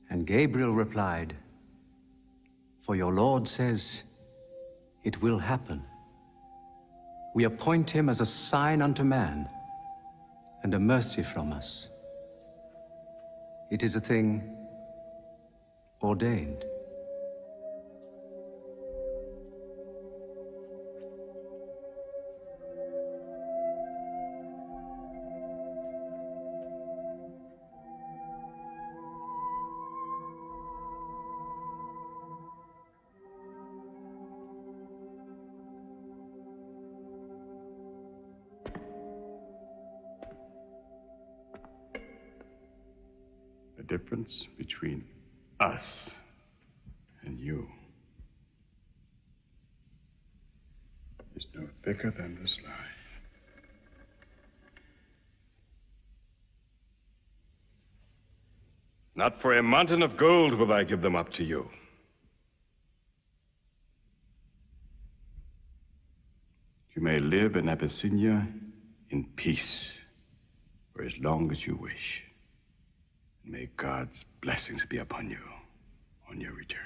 Speaker 9: And Gabriel replied, for your Lord says, it will happen. We appoint him as a sign unto man and a mercy from us. It is a thing ordained.
Speaker 10: The difference between us and you is no thicker than this lie. Not for a mountain of gold will I give them up to you. You may live in Abyssinia in peace for as long as you wish. May God's blessings be upon you on your return.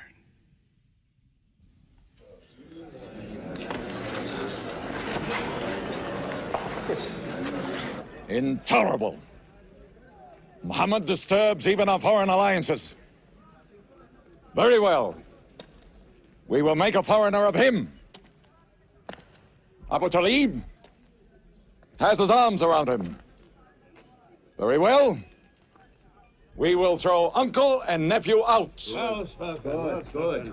Speaker 16: Intolerable. Muhammad disturbs even our foreign alliances. Very well.
Speaker 8: We will make a foreigner of him. Abu Talib has his arms around him. Very well. We will throw uncle and nephew out.
Speaker 16: Good.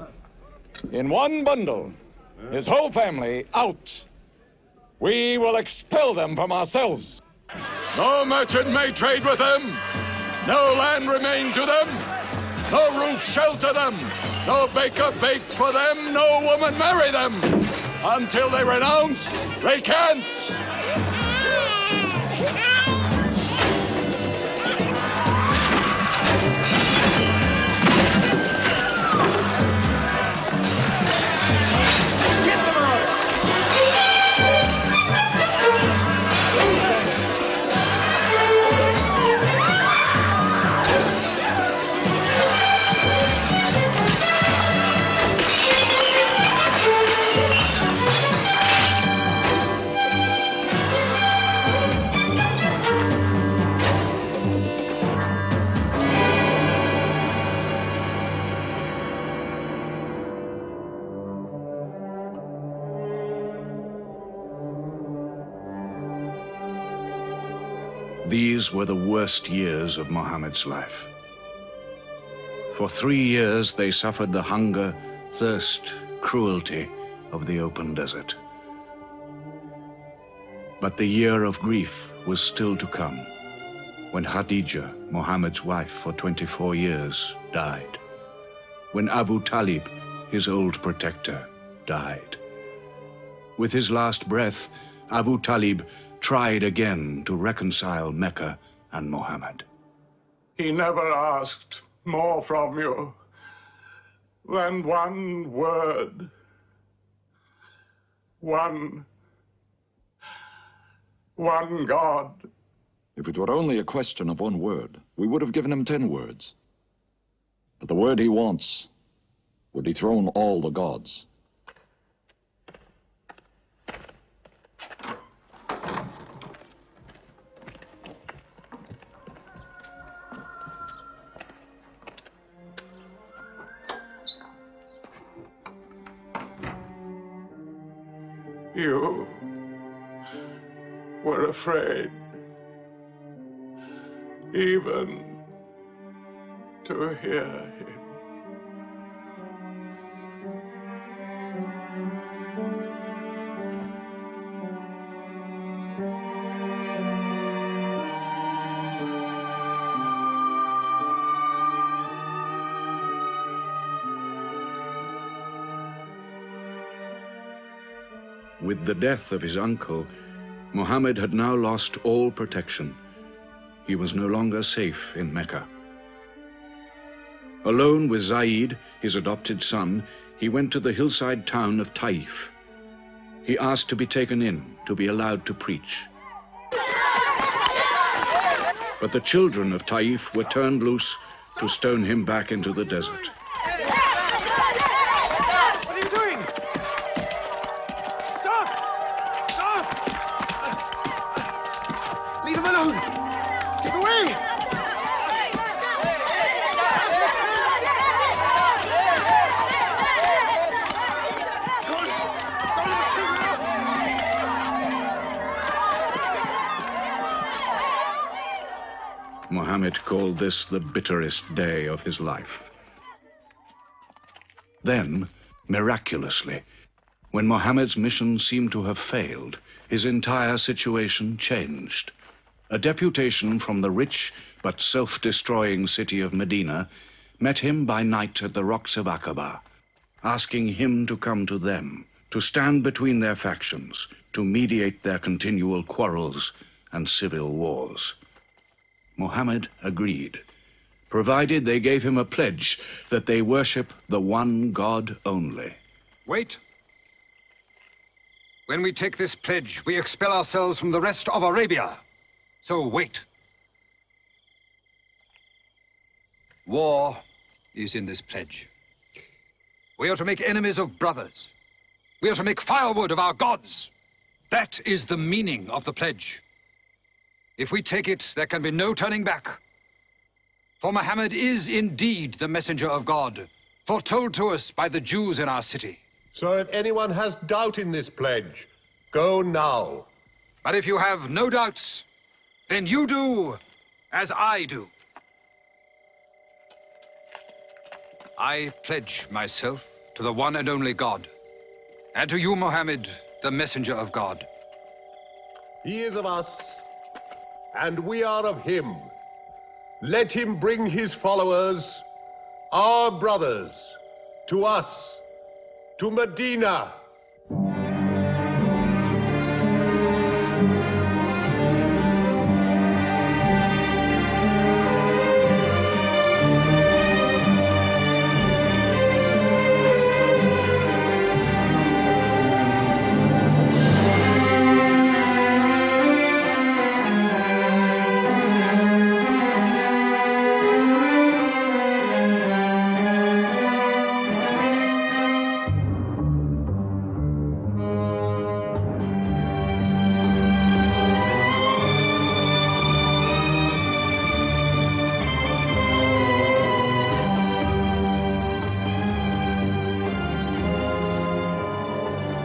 Speaker 8: In one bundle. His whole family out. We will expel them from ourselves. No merchant may trade with them. No land remain to them. No roof shelter them. No baker bake for them. No woman marry them. Until they renounce, they can't.
Speaker 13: These were the worst years of Muhammad's life. For 3 years they suffered the hunger, thirst, cruelty of the open desert. But the year of grief was still to come, when Khadija, Muhammad's wife for 24 years, died. When Abu Talib, his old protector, died. With his last breath, Abu Talib tried again to reconcile Mecca and Muhammad.
Speaker 5: He never asked more from you than one word. One God.
Speaker 8: If it were only a question of one word, we would have given him 10 words. But the word he wants would dethrone all the gods.
Speaker 5: You were afraid even to hear him.
Speaker 13: With the death of his uncle, Muhammad had now lost all protection. He was no longer safe in Mecca. Alone with Zaid, his adopted son, he went to the hillside town of Taif. He asked to be taken in, to be allowed to preach. But the children of Taif were turned loose to stone him back into the desert.
Speaker 16: What are you doing? Stop! Stop! Leave him alone! Get away!
Speaker 13: Muhammad called this the bitterest day of his life. Then, miraculously, when Muhammad's mission seemed to have failed, his entire situation changed. A deputation from the rich but self-destroying city of Medina met him by night at the rocks of Aqaba, asking him to come to them, to stand between their factions, to mediate their continual quarrels and civil wars. Muhammad agreed, provided they gave him a pledge that they worship the one God only.
Speaker 2: Wait. When we take this pledge, we expel ourselves from the rest of Arabia. So wait. War is in this pledge. We are to make enemies of brothers. We are to make firewood of our gods. That is the meaning of the pledge. If we take it, there can be no turning back. For Muhammad is indeed the messenger of God, foretold to us by the Jews in our city.
Speaker 11: So if anyone has doubt in this pledge, go now.
Speaker 2: But if you have no doubts, then you do as I do. I pledge myself to the one and only God, and to you, Muhammad, the messenger of God.
Speaker 11: He is of us, and we are of him. Let him bring his followers, our brothers, to us, to Medina.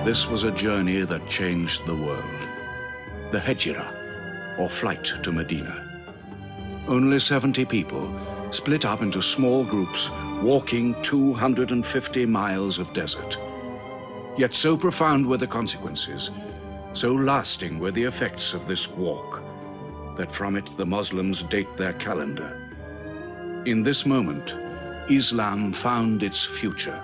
Speaker 13: This was a journey that changed the world. The Hejira, or flight to Medina. Only 70 people, split up into small groups, walking 250 miles of desert. Yet so profound were the consequences, so lasting were the effects of this walk, that from it the Muslims date their calendar. In this moment, Islam found its future.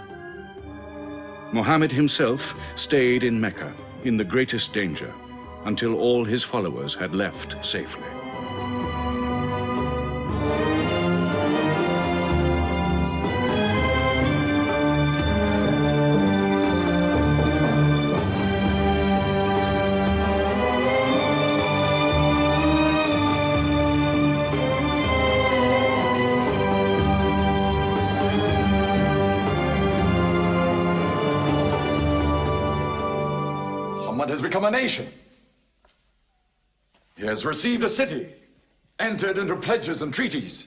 Speaker 13: Muhammad himself stayed in Mecca in the greatest danger until all his followers had left safely.
Speaker 8: Muhammad has become a nation. He has received a city, entered into pledges and treaties.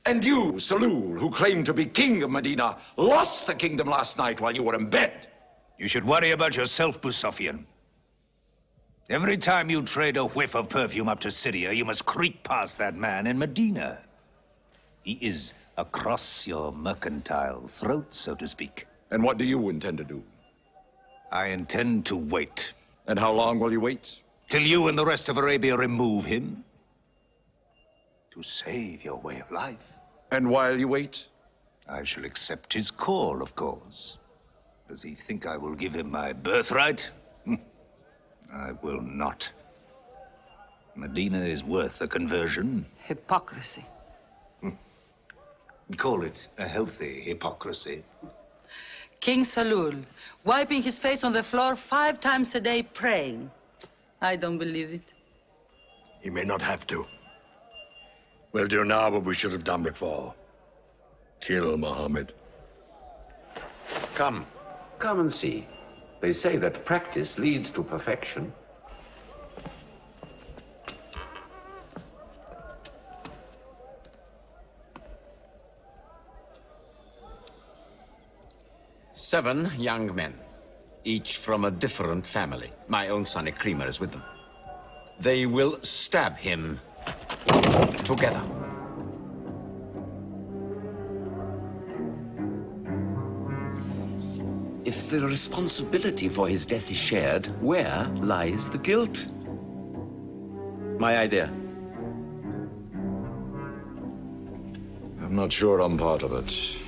Speaker 8: And you, Salul, who claimed to be king of Medina, lost the kingdom last night while you were in bed.
Speaker 15: You should worry about yourself, Busafian. Every time you trade a whiff of perfume up to Syria, you must creep past that man in Medina. He is across your mercantile throat, so to speak.
Speaker 8: And what do you intend to do?
Speaker 15: I intend to wait.
Speaker 8: And how long will you wait?
Speaker 15: Till you and the rest of Arabia remove him. To save your way of life.
Speaker 8: And while you wait?
Speaker 15: I shall accept his call, of course. Does he think I will give him my birthright? I will not. Medina is worth a conversion.
Speaker 24: Hypocrisy.
Speaker 15: Call it a healthy hypocrisy.
Speaker 24: King Salul, wiping his face on the floor 5 times a day, praying. I don't believe it.
Speaker 20: He may not have to. We'll do now what we should have done before. Kill Muhammad.
Speaker 6: Come and see. They say that practice leads to perfection. Seven young men, each from a different family. My own son Ikrimah is with them. They will stab him together. If the responsibility for his death is shared, where lies the guilt? My idea.
Speaker 8: I'm not sure I'm part of it.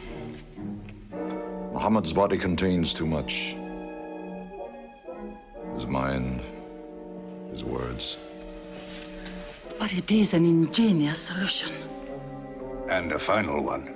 Speaker 8: Muhammad's body contains too much. His mind, his words.
Speaker 24: But it is an ingenious solution.
Speaker 15: And a final one.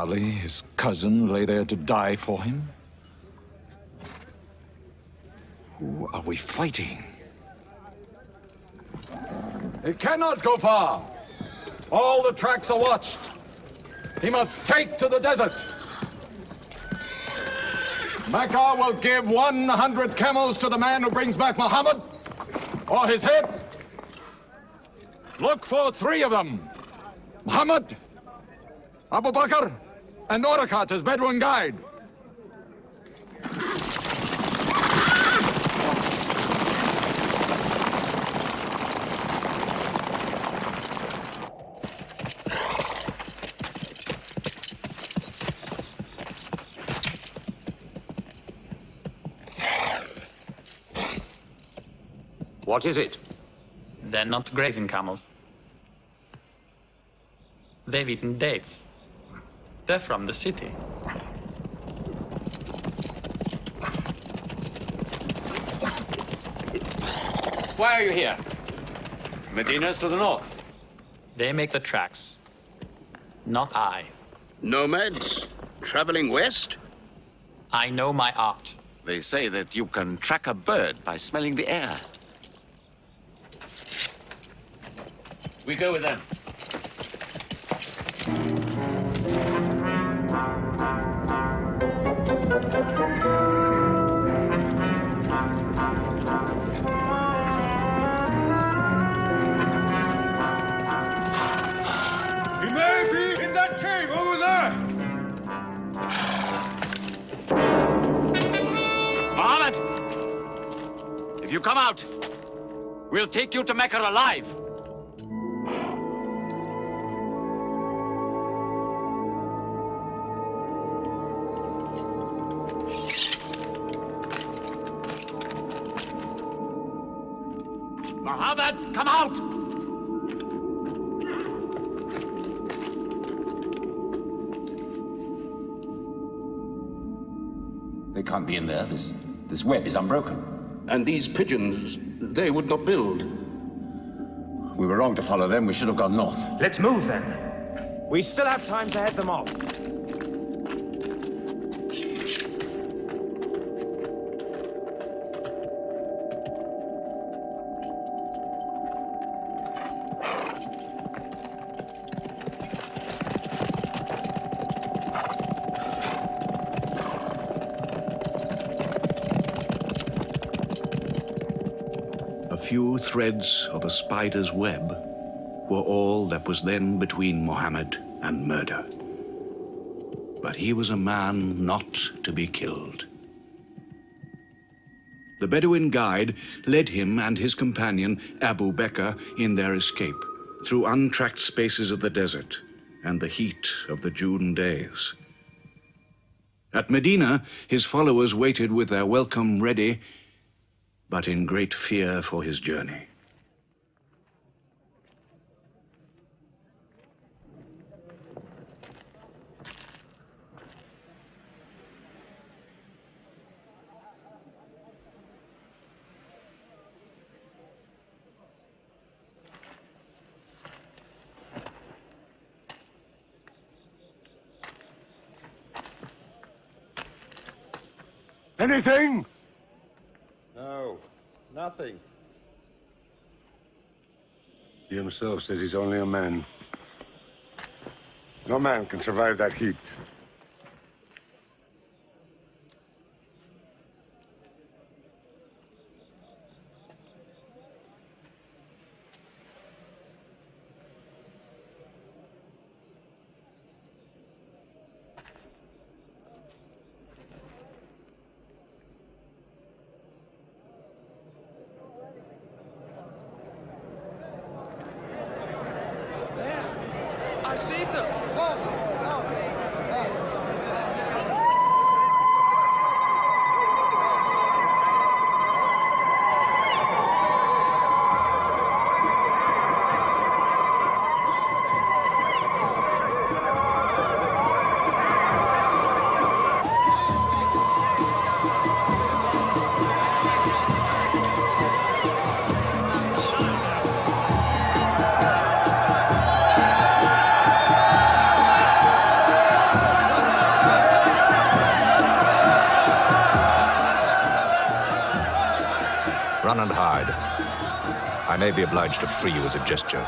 Speaker 8: Ali, his cousin, lay there to die for him? Who are we fighting? He cannot go far. All the tracks are watched. He must take to the desert. Mecca will give 100 camels to the man who brings back Muhammad, or his head. Look for 3 of them. Muhammad, Abu Bakr, and Orakat as Bedouin guide.
Speaker 6: What is it?
Speaker 14: They're not grazing camels. They've eaten dates. They're from the city.
Speaker 6: Why are you here? Medina's to the north.
Speaker 14: They make the tracks, not I.
Speaker 6: Nomads? Traveling west?
Speaker 14: I know my art.
Speaker 6: They say that you can track a bird by smelling the air. We go with them.
Speaker 3: He may be in that cave over there!
Speaker 6: Muhammad! If you come out, we'll take you to Mecca alive. Muhammad, come out! They can't be in there. This web is unbroken.
Speaker 17: And these pigeons, they would not build.
Speaker 6: We were wrong to follow them. We should have gone north.
Speaker 21: Let's move then. We still have time to head them off.
Speaker 13: Few threads of a spider's web were all that was then between Muhammad and murder. But he was a man not to be killed. The Bedouin guide led him and his companion, Abu Bakr, in their escape through untracked spaces of the desert and the heat of the June days. At Medina, his followers waited with their welcome ready, but in great fear for his journey.
Speaker 11: Anything?
Speaker 22: No, nothing.
Speaker 19: He himself says he's only a man. No man can survive that heat.
Speaker 1: I've seen them.
Speaker 2: Run and hide. I may be obliged to free you as a gesture.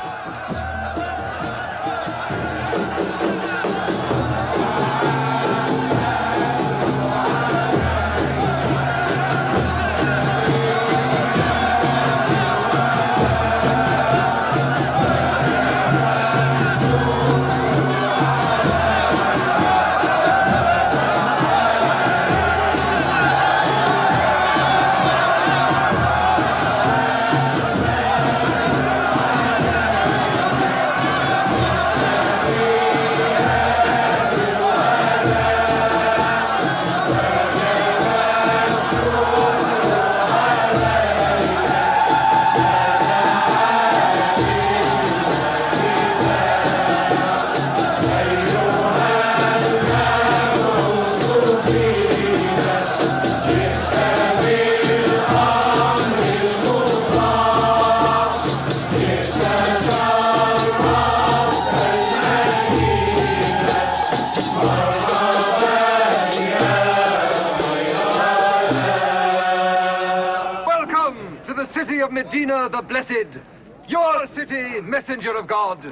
Speaker 1: City of Medina the Blessed, your city, messenger of God.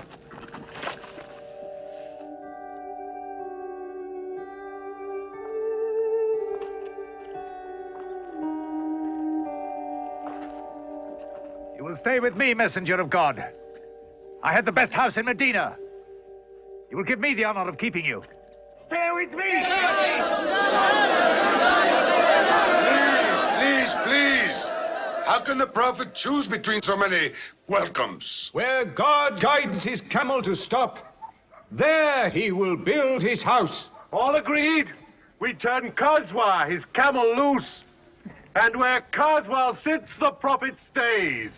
Speaker 15: You will stay with me, messenger of God. I had the best house in Medina. You will give me the honor of keeping you. Stay with me!
Speaker 11: Please! How can the Prophet choose between so many welcomes?
Speaker 4: Where God guides his camel to stop, there he will build his house.
Speaker 22: All agreed. We turn Kazwa, his camel, loose. And where Kazwa sits, the Prophet stays.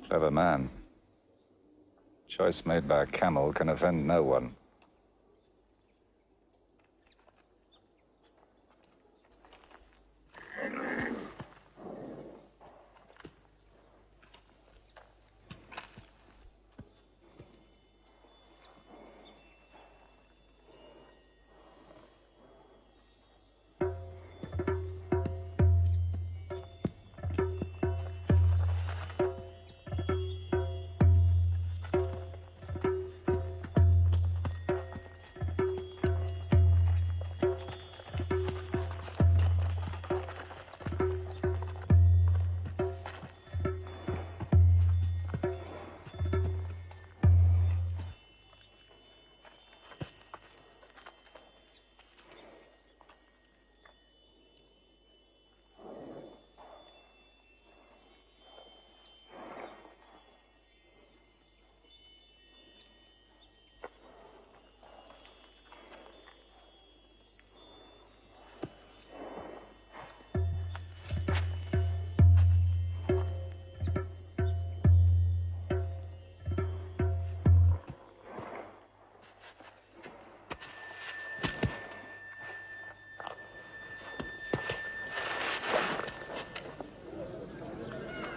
Speaker 2: Clever man. Choice made by a camel can offend no one.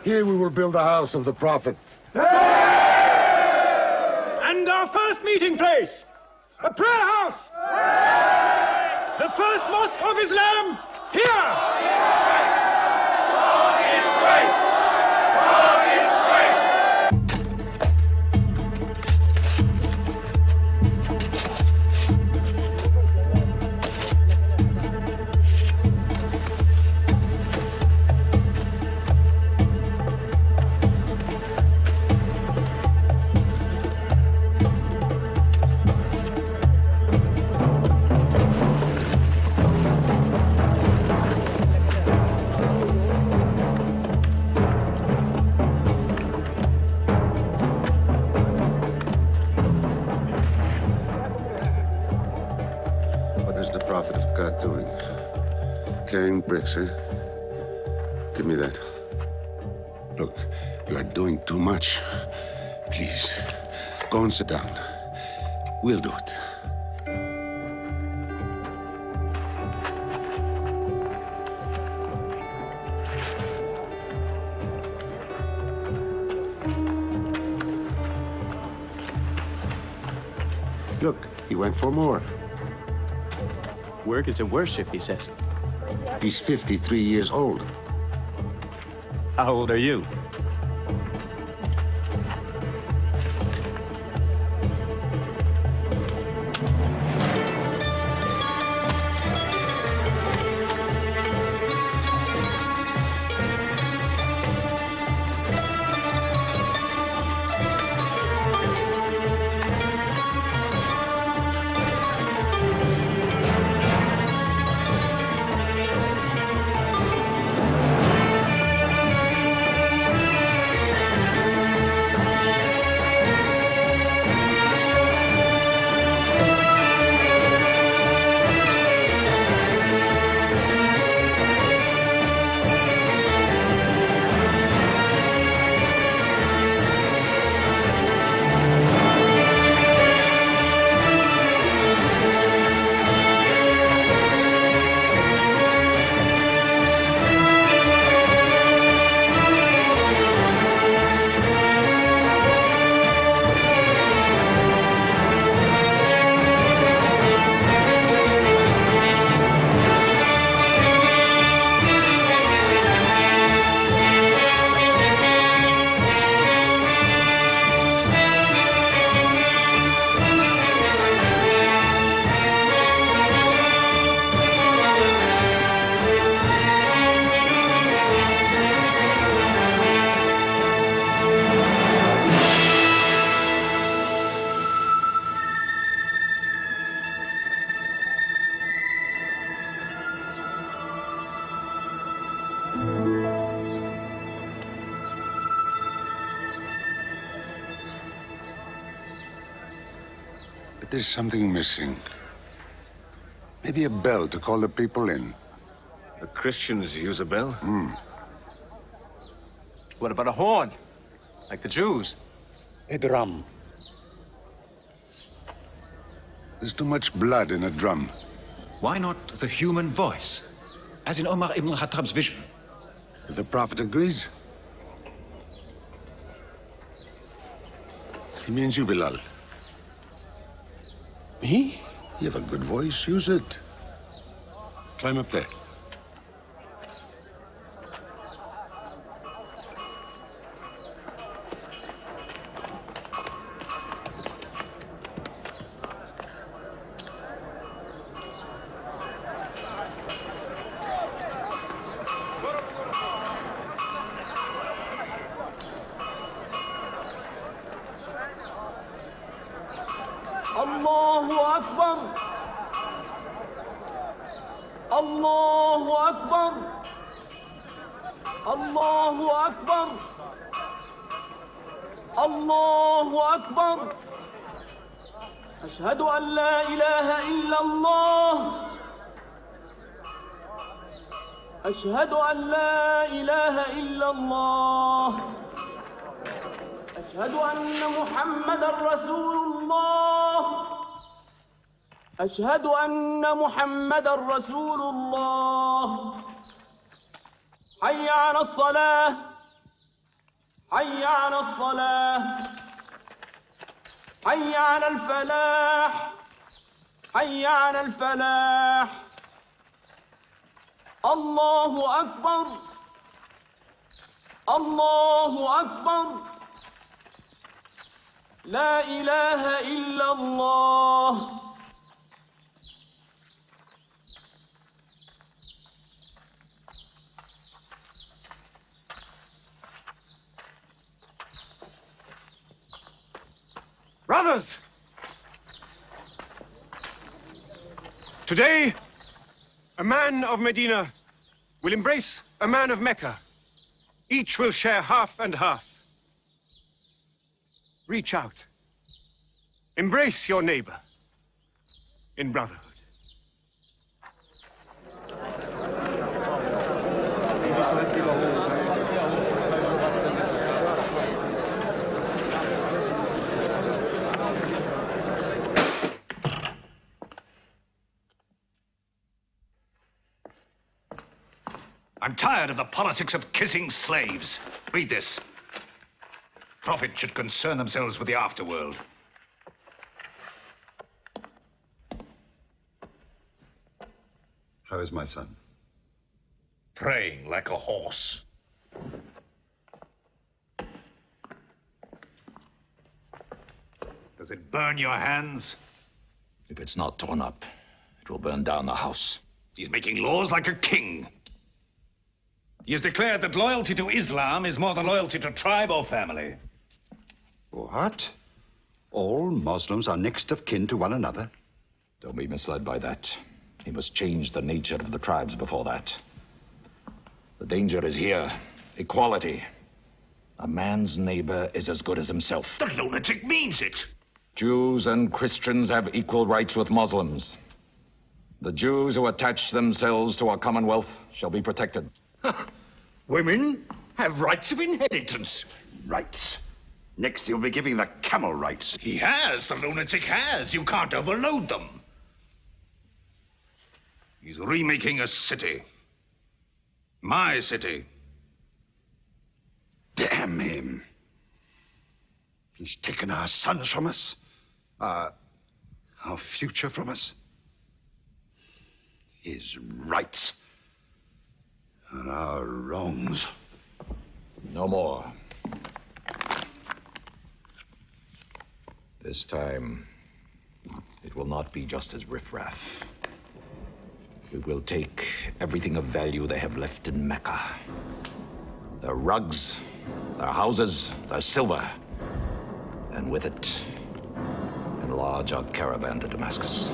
Speaker 11: Here we will build the house of the Prophet.
Speaker 4: And our first meeting place, a prayer house. The first mosque of Islam, here.
Speaker 19: carrying bricks, eh? Give me that. Look, you are doing too much. Please, go and sit down. We'll do it. Look, he went for more.
Speaker 7: Work is a worship, he says.
Speaker 19: He's 53 years old.
Speaker 7: How old are you?
Speaker 19: But there's something missing. Maybe a bell to call the people in.
Speaker 17: The Christians use a bell?
Speaker 7: What about a horn? Like the Jews?
Speaker 13: A drum.
Speaker 19: There's too much blood in a drum.
Speaker 12: Why not the human voice, as in Omar ibn al-Khattab's vision?
Speaker 19: If the Prophet agrees. He means you, Bilal.
Speaker 13: Me?
Speaker 19: You have a good voice. Use it. Climb up there.
Speaker 3: Allahu Akbar. Allahu Akbar. Allahu Akbar. Allahu Akbar. أشهد أن لا إله إلا الله. أشهد أن لا إله إلا الله. أشهد أن محمدًا رسول الله. أشهد أن محمدًا رسول الله. حي على الصلاة. حي على الصلاة. حي على الفلاح. حي على الفلاح. الله أكبر. الله أكبر. لا إله إلا الله.
Speaker 22: Brothers! Today, a man of Medina will embrace a man of Mecca. Each will share half and half. Reach out. Embrace your neighbor in brotherhood.
Speaker 15: I'm tired of the politics of kissing slaves. Read this. Prophets should concern themselves with the afterworld.
Speaker 2: How is my son?
Speaker 15: Praying like a horse. Does it burn your hands?
Speaker 8: If it's not torn up, it will burn down the house.
Speaker 15: He's making laws like a king. He has declared that loyalty to Islam is more than loyalty to tribe or family.
Speaker 2: What? All Muslims are next of kin to one another?
Speaker 8: Don't be misled by that. He must change the nature of the tribes before that. The danger is here. Equality. A man's neighbor is as good as himself.
Speaker 15: The lunatic means it.
Speaker 8: Jews and Christians have equal rights with Muslims. The Jews who attach themselves to our commonwealth shall be protected.
Speaker 20: Women have rights of inheritance.
Speaker 2: Rights? Next he'll be giving the camel rights.
Speaker 15: He has. The lunatic has. You can't overload them. He's remaking a city. My city.
Speaker 2: Damn him. He's taken our sons from us. Our future from us. His rights. And our wrongs.
Speaker 8: No more. This time, it will not be just as riffraff. We will take everything of value they have left in Mecca. Their rugs, their houses, their silver. And with it, enlarge our caravan to Damascus.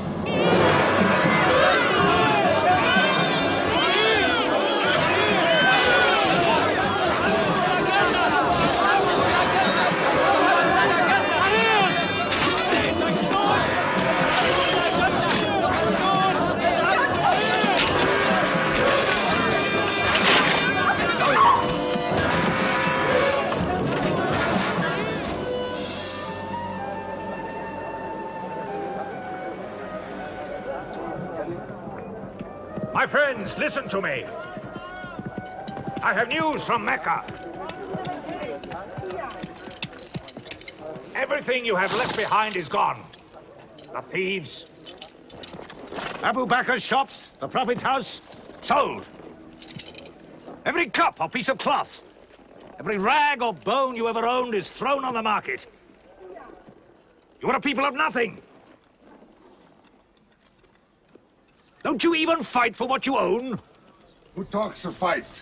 Speaker 15: My friends, listen to me. I have news from Mecca. Everything you have left behind is gone. The thieves. Abu Bakr's shops, the Prophet's house, sold. Every cup or piece of cloth, every rag or bone you ever owned is thrown on the market. You are a people of nothing. Don't you even fight for what you own?
Speaker 11: Who talks of fight?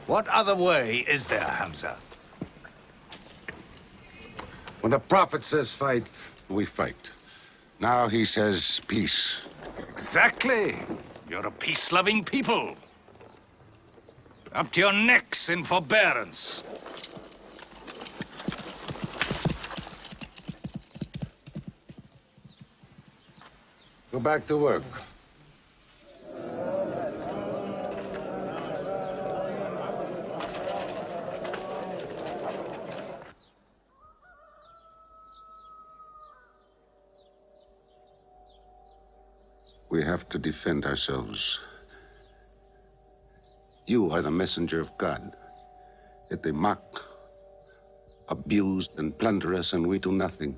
Speaker 15: What other way is there, Hamza?
Speaker 19: When the Prophet says fight, we fight. Now he says peace.
Speaker 15: Exactly. You're a peace-loving people. Up to your necks in forbearance.
Speaker 19: Go back to work. We have to defend ourselves. You are the messenger of God. Yet they mock, abuse, and plunder us, and we do nothing.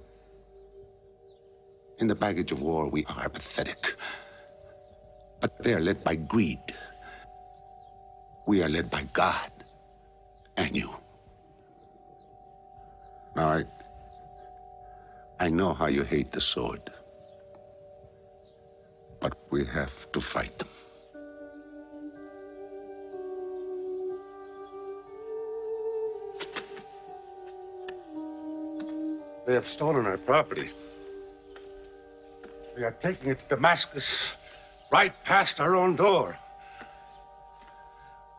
Speaker 19: In the baggage of war, we are pathetic. But they are led by greed. We are led by God and you. Now, I know how you hate the sword. But we have to fight them.
Speaker 11: They have stolen our property. We are taking it to Damascus, right past our own door.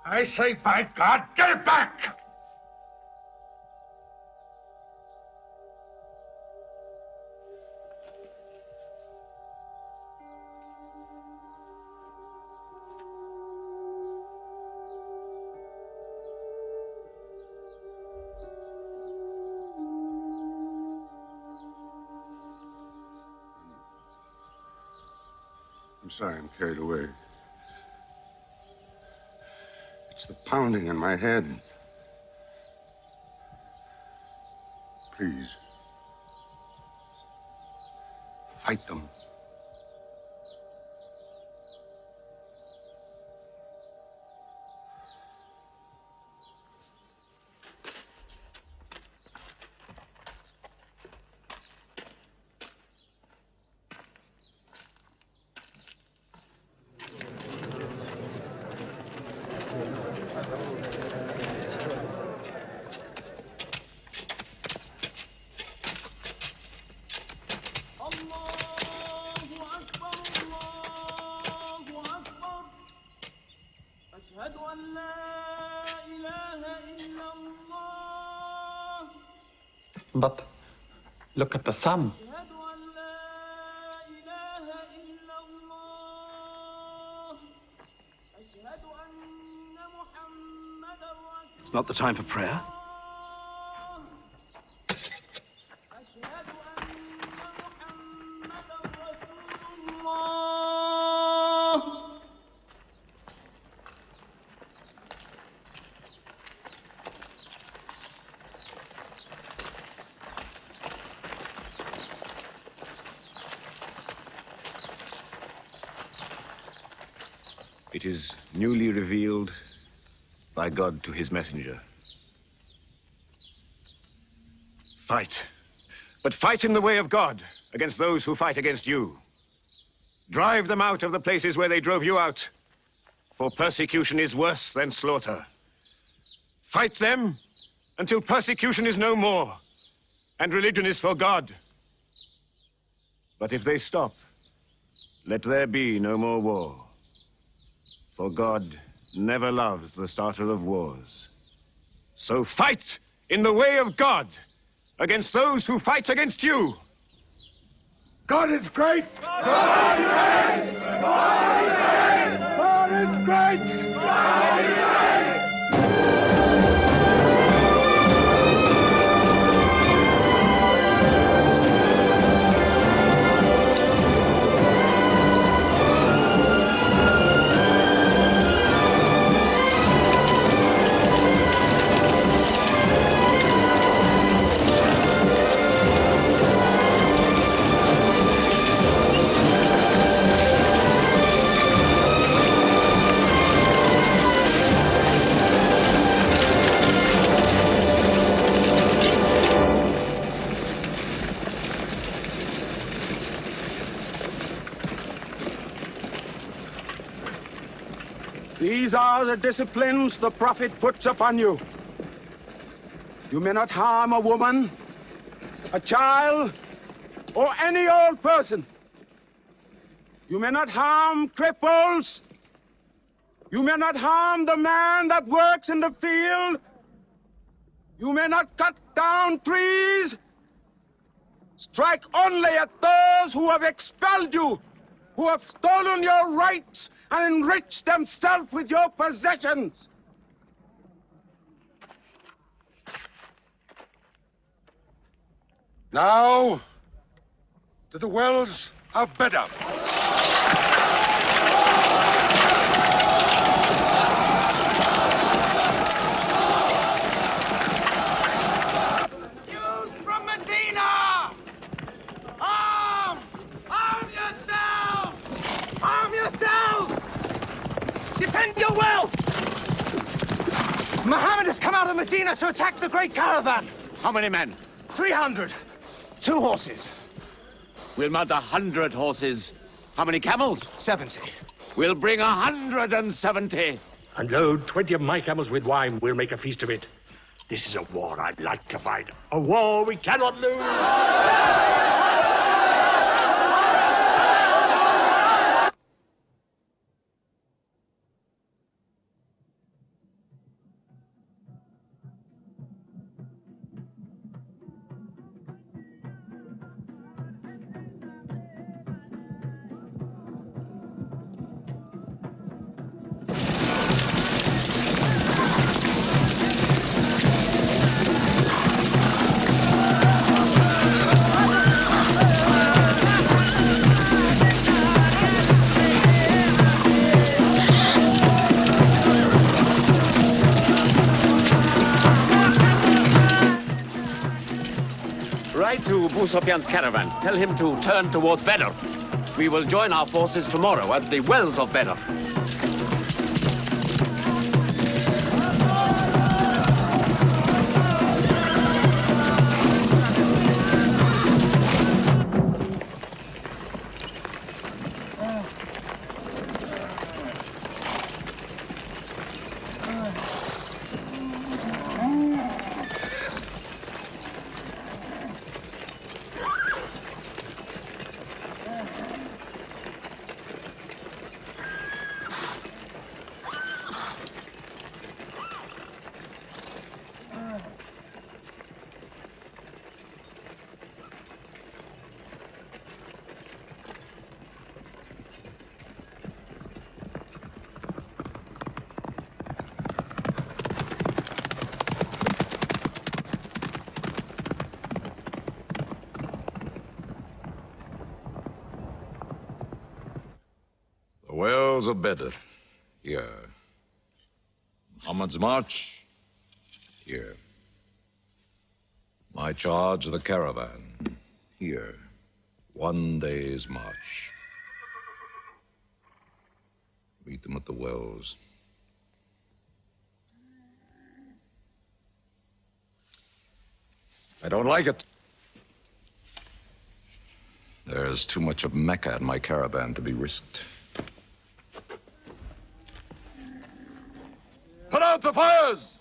Speaker 11: I say, by God, get it back! I'm sorry, I'm carried away.
Speaker 19: the pounding in my head. Please. Fight them.
Speaker 14: But look at the sun.
Speaker 12: It's not the time for prayer.
Speaker 17: It is newly revealed by God to his messenger. Fight. But fight in the way of God against those who fight against you. Drive them out of the places where they drove you out, for persecution is worse than slaughter. Fight them until persecution is no more and religion is for God. But if they stop, let there be no more war. For God never loves the starter of wars. So fight in the way of God against those who fight against you.
Speaker 11: God is great!
Speaker 3: God is great! God is great!
Speaker 11: God is great!
Speaker 3: God is great!
Speaker 4: These are the disciplines the prophet puts upon you. You may not harm a woman, a child, or any old person. You may not harm cripples. You may not harm the man that works in the field. You may not cut down trees. Strike only at those who have expelled you, who have stolen your rights and enriched themselves with your possessions.
Speaker 11: Now, to the wells of Bedlam.
Speaker 3: Jews from Medina! Arm! Arm yourselves! Arm yourselves! Defend your wealth! Muhammad has come out of Medina to attack the great caravan.
Speaker 17: How many men?
Speaker 3: 300. 2 horses.
Speaker 17: We'll mount 100 horses. How many camels?
Speaker 3: 70.
Speaker 17: We'll bring 170.
Speaker 20: And load 20 of my camels with wine. We'll make a feast of it. This is a war I'd like to fight. A war we cannot lose.
Speaker 6: Write to Abu Sufyan's caravan. Tell him to turn towards Badr. We will join our forces tomorrow at the wells of Badr.
Speaker 8: Wells of Badr, here. Muhammad's march, here. My charge of the caravan, here. 1 day's march. Meet them at the wells. I don't like it. There's too much of Mecca in my caravan to be risked. Put out the fires!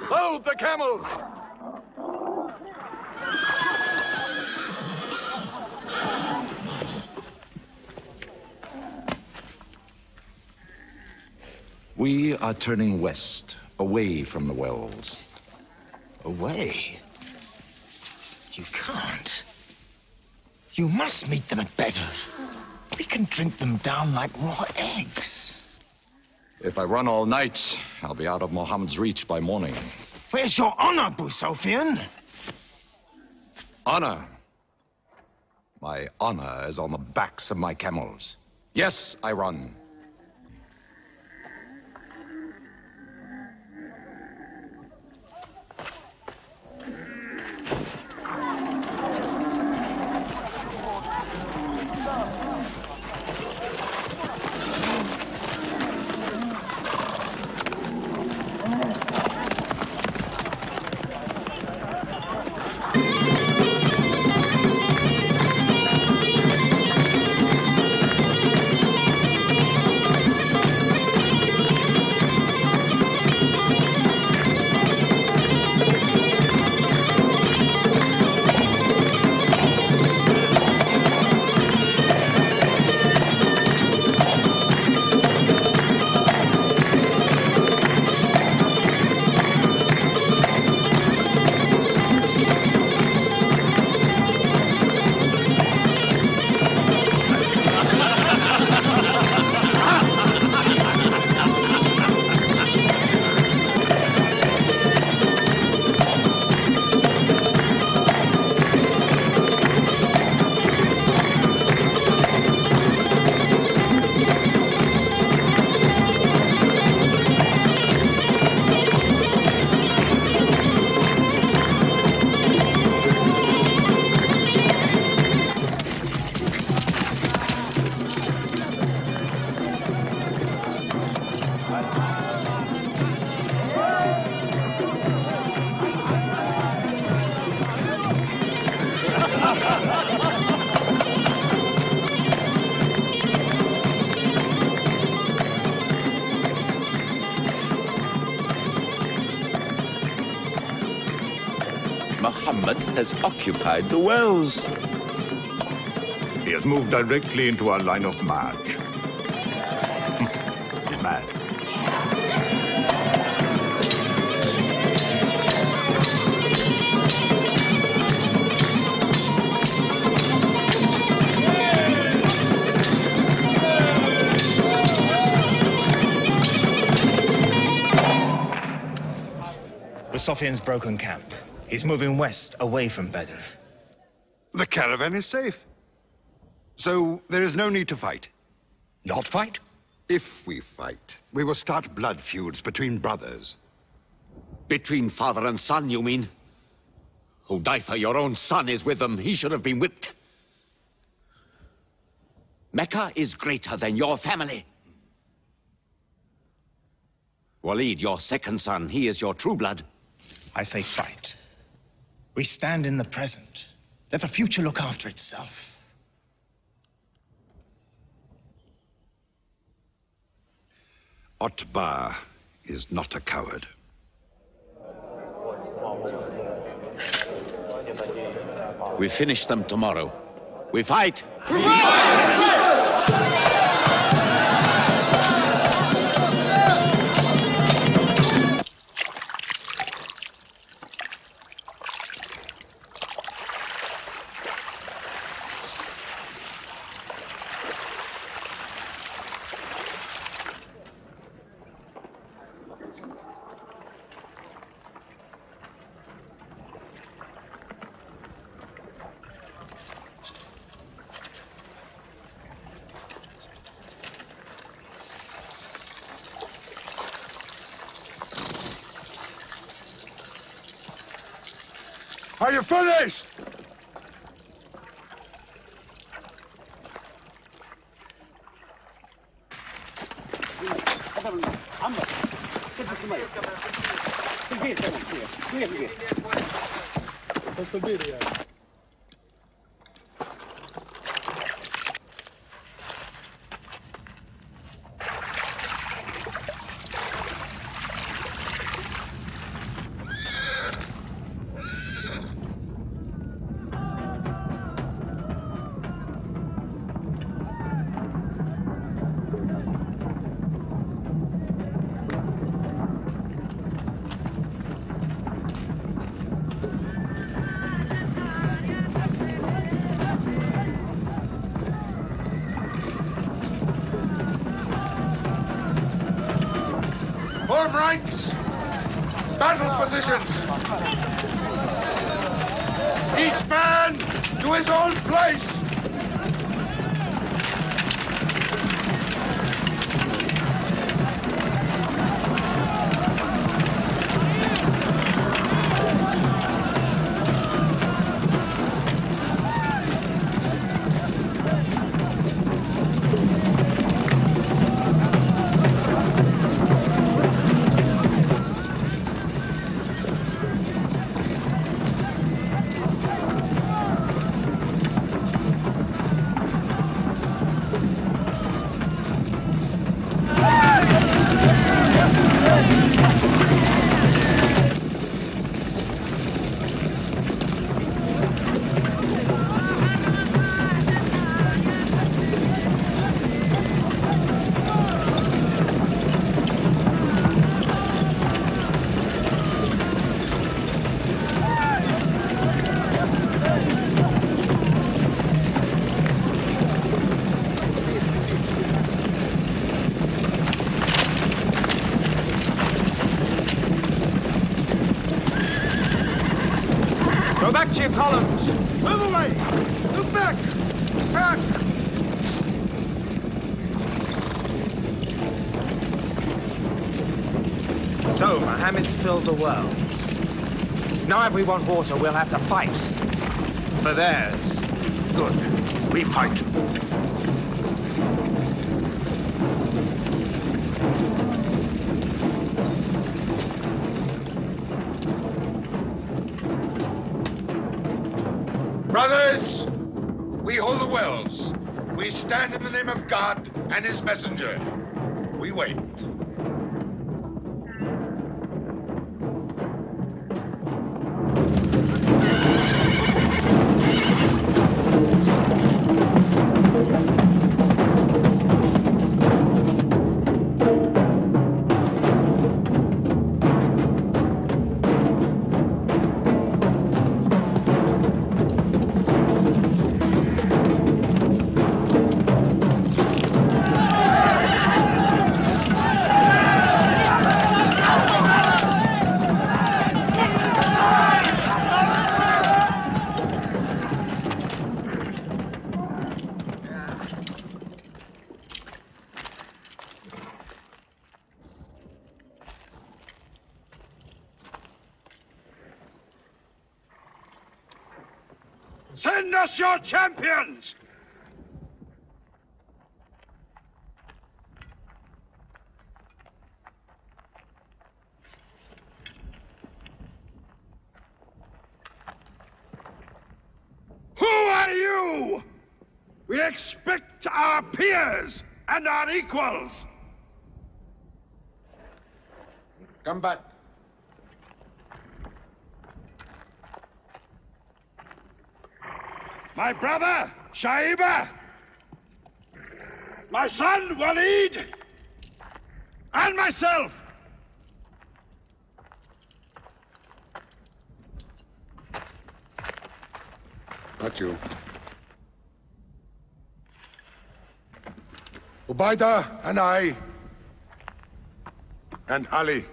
Speaker 8: Load the camels! We are turning west, away from the wells.
Speaker 15: Away? You can't. You must meet them at Badr. We can drink them down like raw eggs.
Speaker 8: If I run all night, I'll be out of Muhammad's reach by morning.
Speaker 15: Where's your honor, Abu Sufyan?
Speaker 8: Honor? My honor is on the backs of my camels. Yes, I run.
Speaker 6: Muhammad has occupied the wells.
Speaker 11: He has moved directly into our line of march. He's mad.
Speaker 15: Sufyan's broken camp. He's moving west, away from Badr.
Speaker 9: The caravan is safe. So there is no need to fight.
Speaker 2: Not fight?
Speaker 9: If we fight, we will start blood feuds between brothers.
Speaker 6: Between father and son, you mean? Hudayfa, your own son, is with them. He should have been whipped. Mecca is greater than your family. Walid, your second son, he is your true blood.
Speaker 5: I say fight. We stand in the present. Let the future look after itself.
Speaker 9: Otbar is not a coward.
Speaker 6: We finish them tomorrow. We fight!
Speaker 9: Are you finished?
Speaker 19: Form ranks! Battle positions! Each man to his own place!
Speaker 21: Go back to your columns!
Speaker 22: Move away! Move back! Back!
Speaker 21: So, Muhammad's filled the world. Now if we want water, we'll have to fight. For theirs.
Speaker 22: Good. We fight.
Speaker 19: Brothers, we hold the wells. We stand in the name of God and his messenger. We wait.
Speaker 9: Send us your champions! Who are you? We expect our peers and our equals.
Speaker 19: Come back.
Speaker 9: My brother, Shaiba. My son, Walid. And myself.
Speaker 19: Not you.
Speaker 9: Ubaidah and I. And Ali.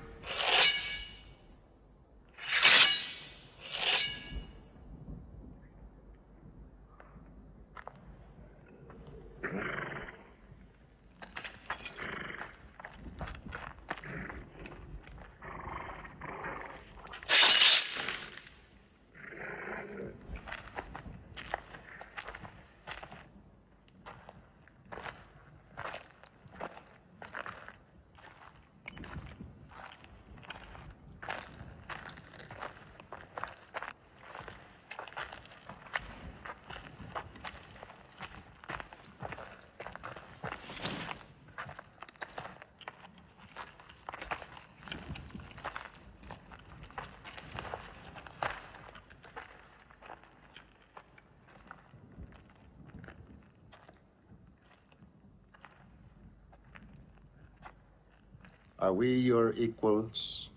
Speaker 19: Are we your equals?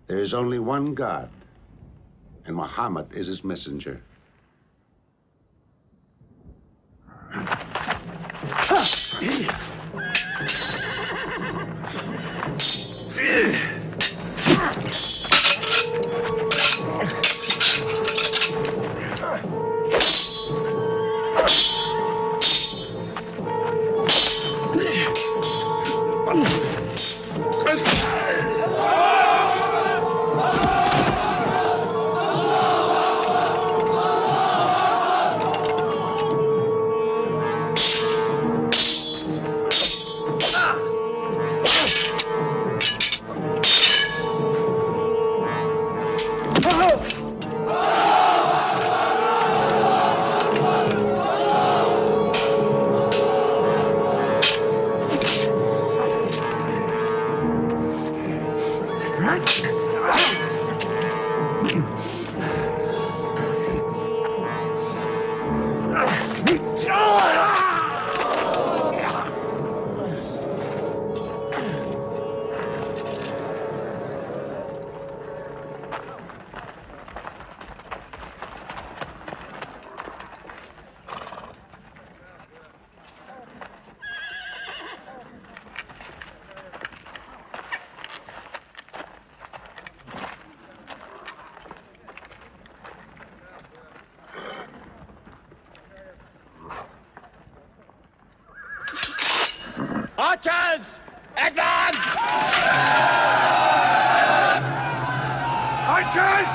Speaker 19: There is only one God, and Muhammad is his messenger.
Speaker 3: Archers! Advance!
Speaker 9: Archers!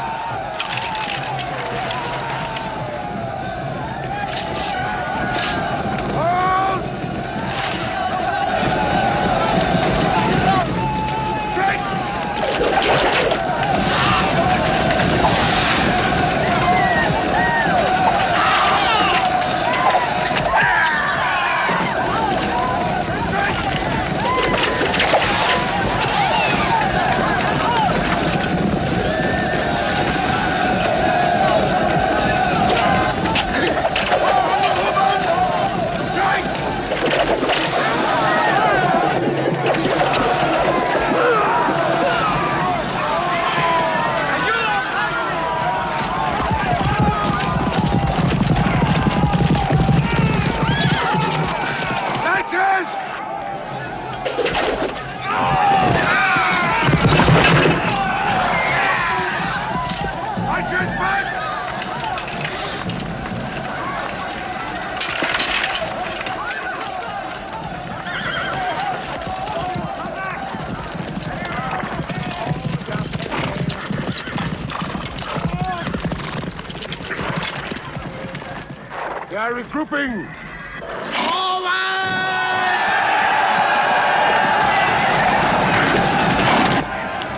Speaker 11: They are regrouping!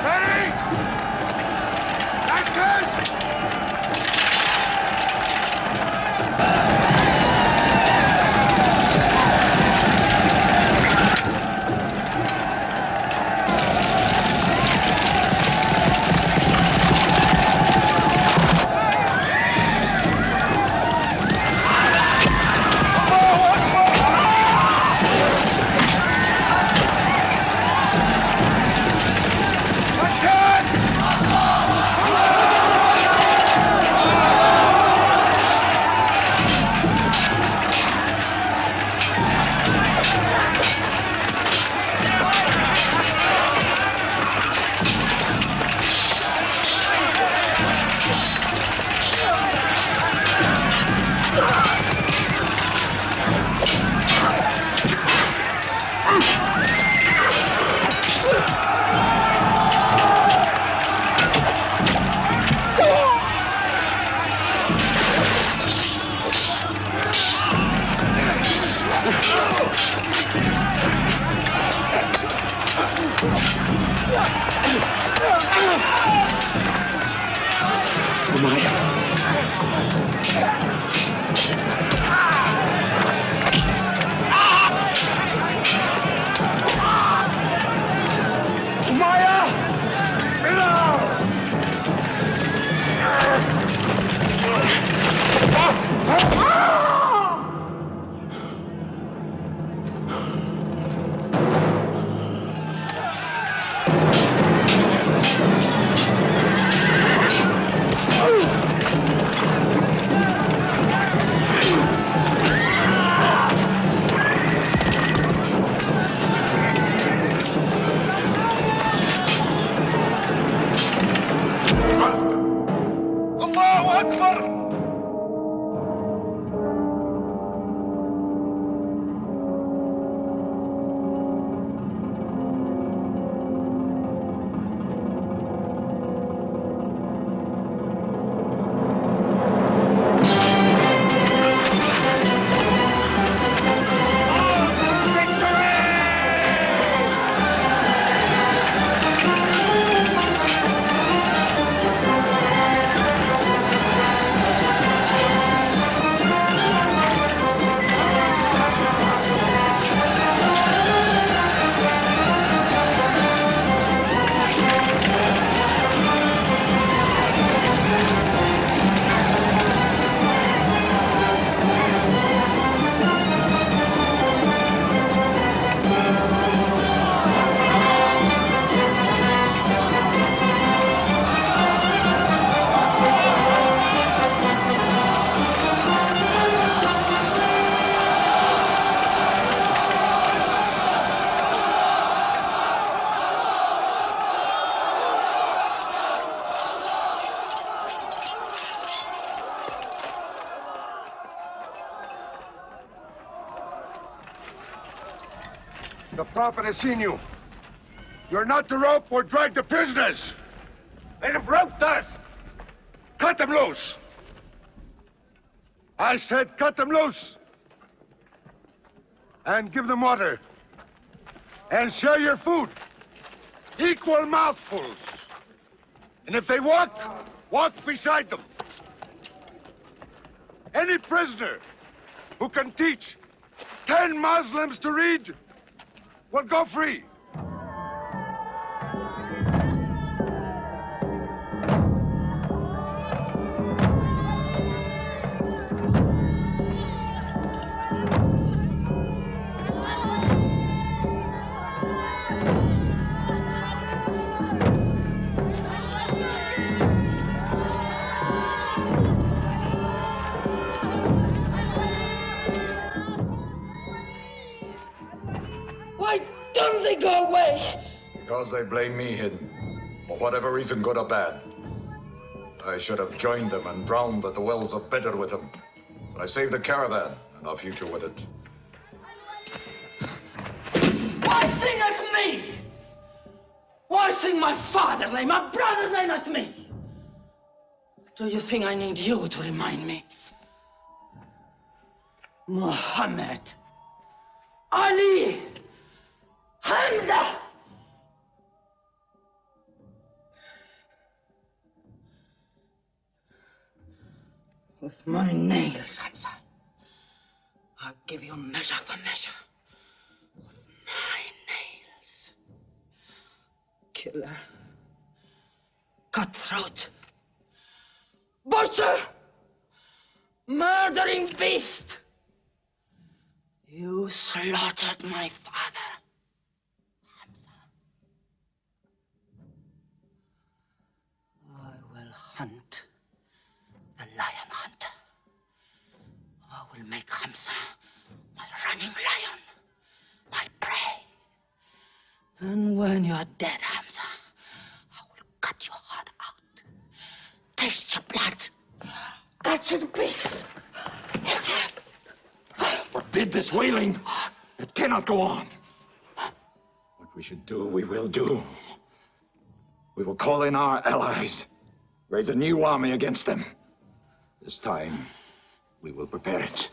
Speaker 11: Ready? Action! The Prophet has seen you. You're not to rope or drag the prisoners. They have roped us. Cut them loose. I said cut them loose. And give them water. And share your food. Equal mouthfuls. And if they walk, walk beside them. Any prisoner who can teach 10 Muslims to read will go free.
Speaker 10: Why don't they go away?
Speaker 8: Because they blame me, Hidden. For whatever reason, good or bad. I should have joined them and drowned at the wells of Bitter with them. But I saved the caravan and our future with it.
Speaker 10: Why sing at me? Why sing my father's name, my brother's name at me? Do you think I need you to remind me? Muhammad, Ali, Hamza. With my nails, Hamza, I'll give you measure for measure. With my nails. Killer. Cutthroat. Butcher. Murdering beast. You slaughtered my father, Hamza. I will hunt the lion hunter. I will make Hamza my running lion, my prey. And when you're dead, Hamza, I will cut your heart out, taste your blood, cut you to pieces, eat it.
Speaker 15: Forbid this wailing. It cannot go on. What we should do, we will do. We will call in our allies, raise a new army against them. This time, we will prepare it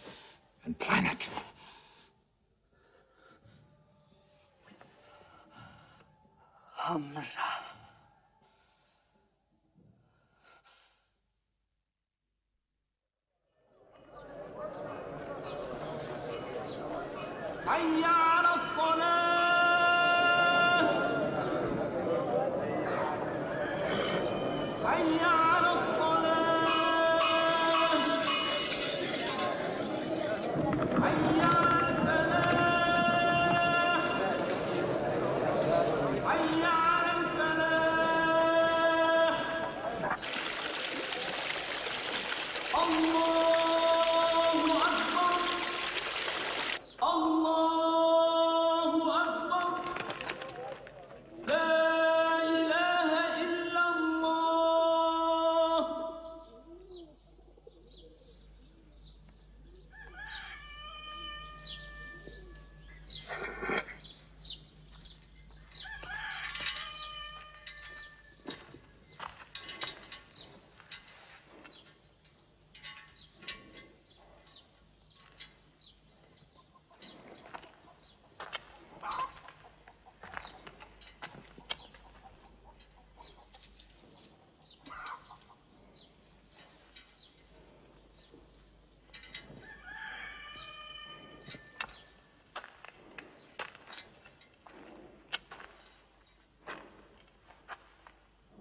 Speaker 15: and plan it.
Speaker 10: Hamza.
Speaker 3: حي على الصلاة حي على الصلاة حي على الفلاح حي على الفلاح الله أكبر الله أكبر لا إله إلا الله.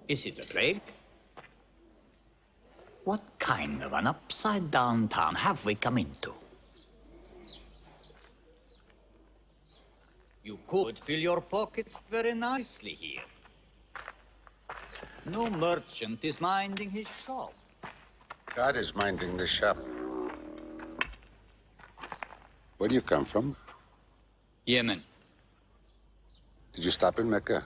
Speaker 16: Is it a plague? What kind of an upside-down town have we come into? You could fill your pockets very nicely here. No merchant is minding his shop.
Speaker 19: God is minding the shop. Where do you come from?
Speaker 16: Yemen.
Speaker 19: Did you stop in Mecca?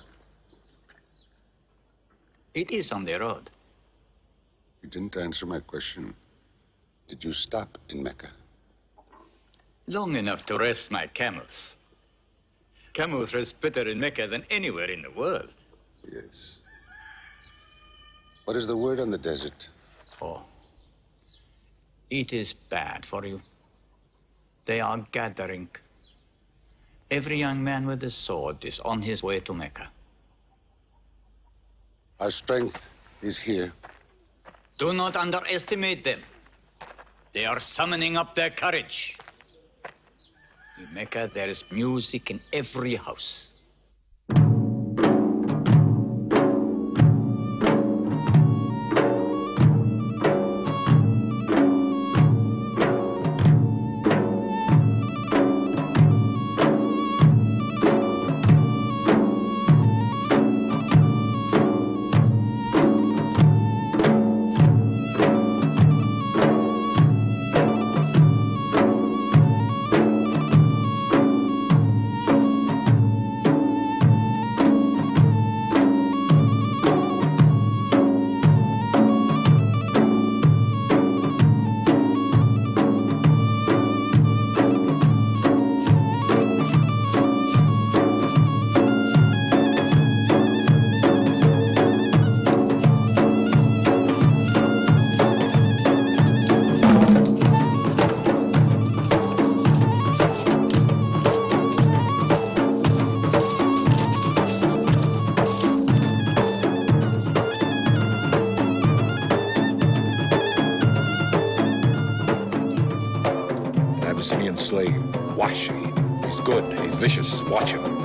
Speaker 16: It is on the road.
Speaker 19: You didn't answer my question. Did you stop in Mecca?
Speaker 16: Long enough to rest my camels. Camels rest better in Mecca than anywhere in the world.
Speaker 19: Yes. What is the word on the desert?
Speaker 16: Oh. It is bad for you. They are gathering. Every young man with a sword is on his way to Mecca.
Speaker 19: Our strength is here.
Speaker 16: Do not underestimate them. They are summoning up their courage. In Mecca, there is music in every house.
Speaker 1: Abyssinian slave, Washi. He's good, he's vicious. Watch him.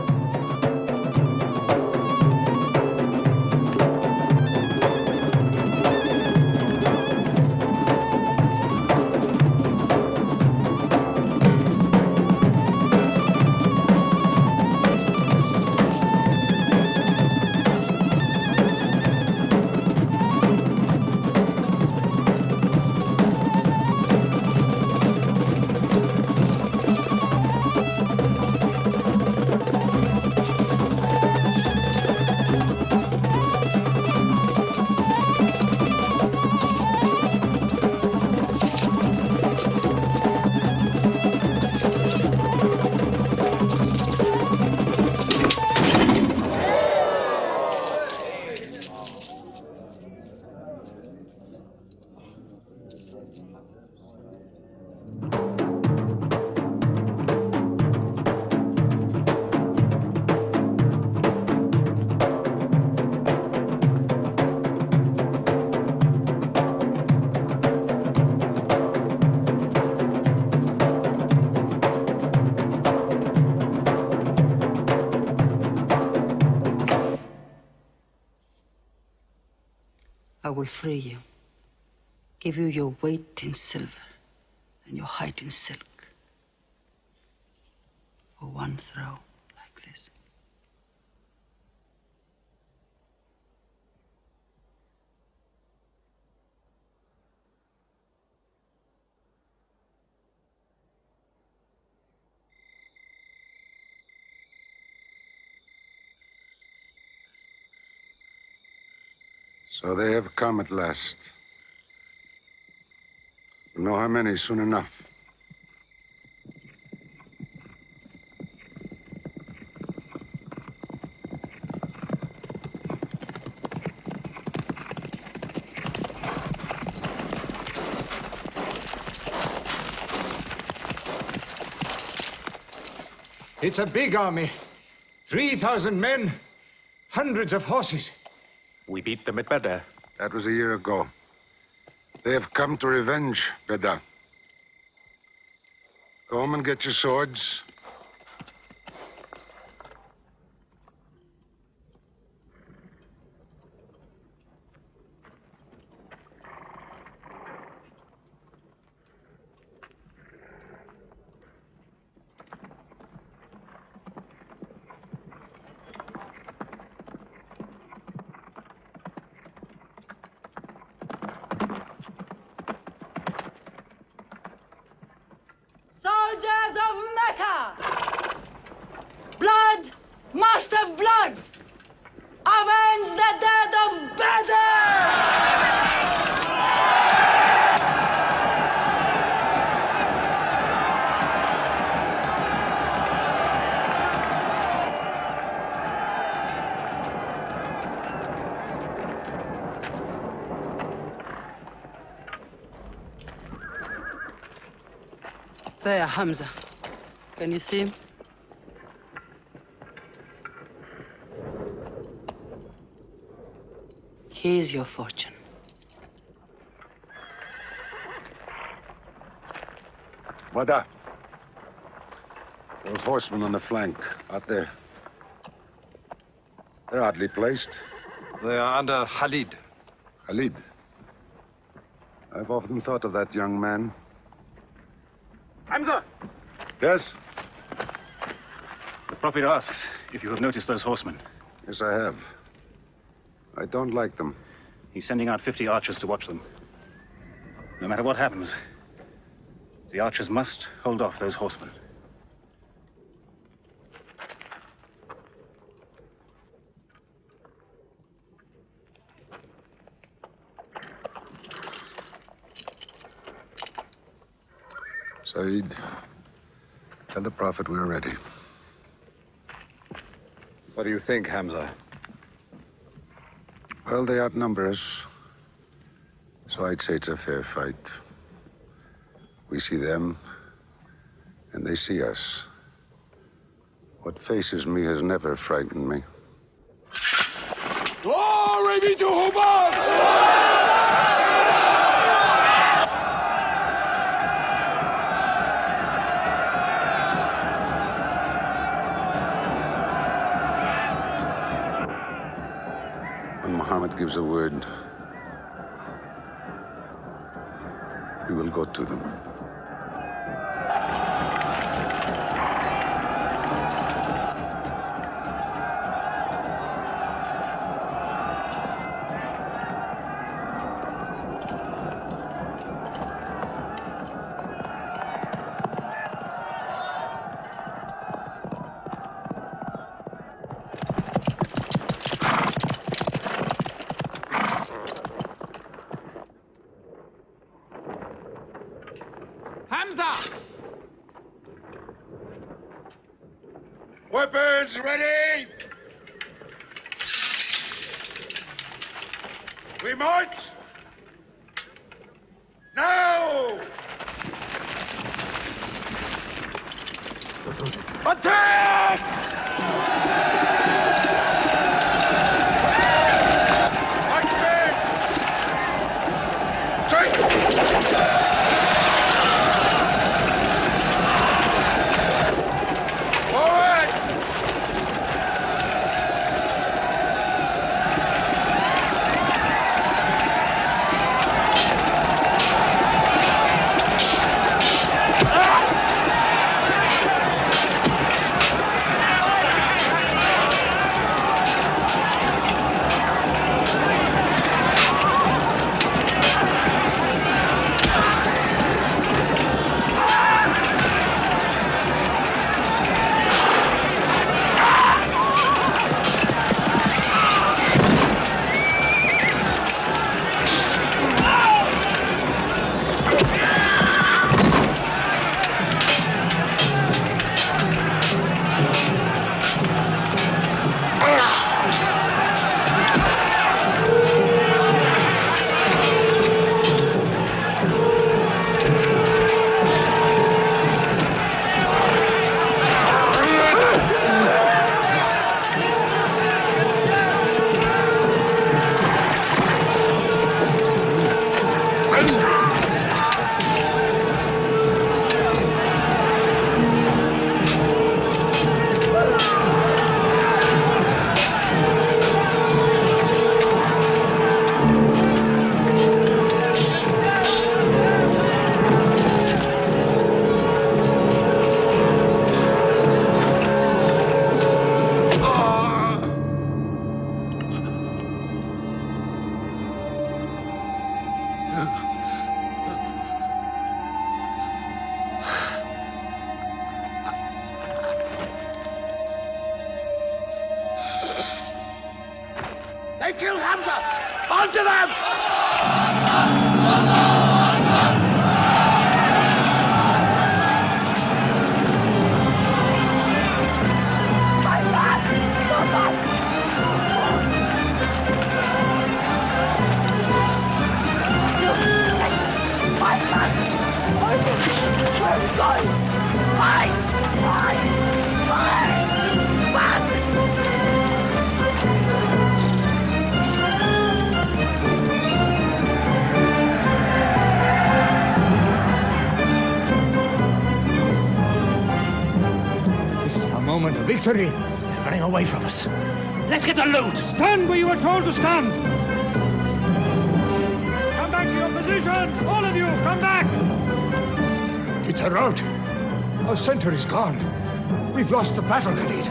Speaker 10: I will free you, give you your weight in silver and your height in silk for one throw like this.
Speaker 19: So they have come at last. We'll know how many soon enough.
Speaker 5: It's a big army. 3,000 men, hundreds of horses.
Speaker 12: We beat them at Badr.
Speaker 19: That was a year ago. They have come to revenge, Beda. Go home and get your swords.
Speaker 10: Soldiers of Mecca! Blood must have blood! Avenge the dead of Badr! There, Hamza. Can you see him? Here's your fortune.
Speaker 19: Wada. Those horsemen on the flank, out there. They're oddly placed.
Speaker 2: They are under Khalid.
Speaker 19: Khalid? I've often thought of that young man.
Speaker 22: Hamza!
Speaker 19: Yes?
Speaker 12: The Prophet asks if you have noticed those horsemen.
Speaker 19: Yes, I have. I don't like them.
Speaker 12: He's sending out 50 archers to watch them. No matter what happens, the archers must hold off those horsemen.
Speaker 19: Saeed, tell the Prophet we're ready.
Speaker 2: What do you think, Hamza?
Speaker 19: Well, they outnumber us. So I'd say it's a fair fight. We see them, and they see us. What faces me has never frightened me.
Speaker 3: Glory be to Hubbard!
Speaker 19: gives a word, we will go to them.
Speaker 3: Weapons ready! We march! Now! Attack! They've killed Hamza! Onto them!
Speaker 7: This is our moment of victory. They're running away from us.
Speaker 20: Let's get the loot!
Speaker 7: Stand where you were told to stand! Come back to your positions! All of you, come back! It's a rout. Our center is gone. We've lost the battle, Khalid.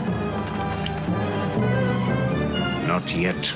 Speaker 13: Not yet.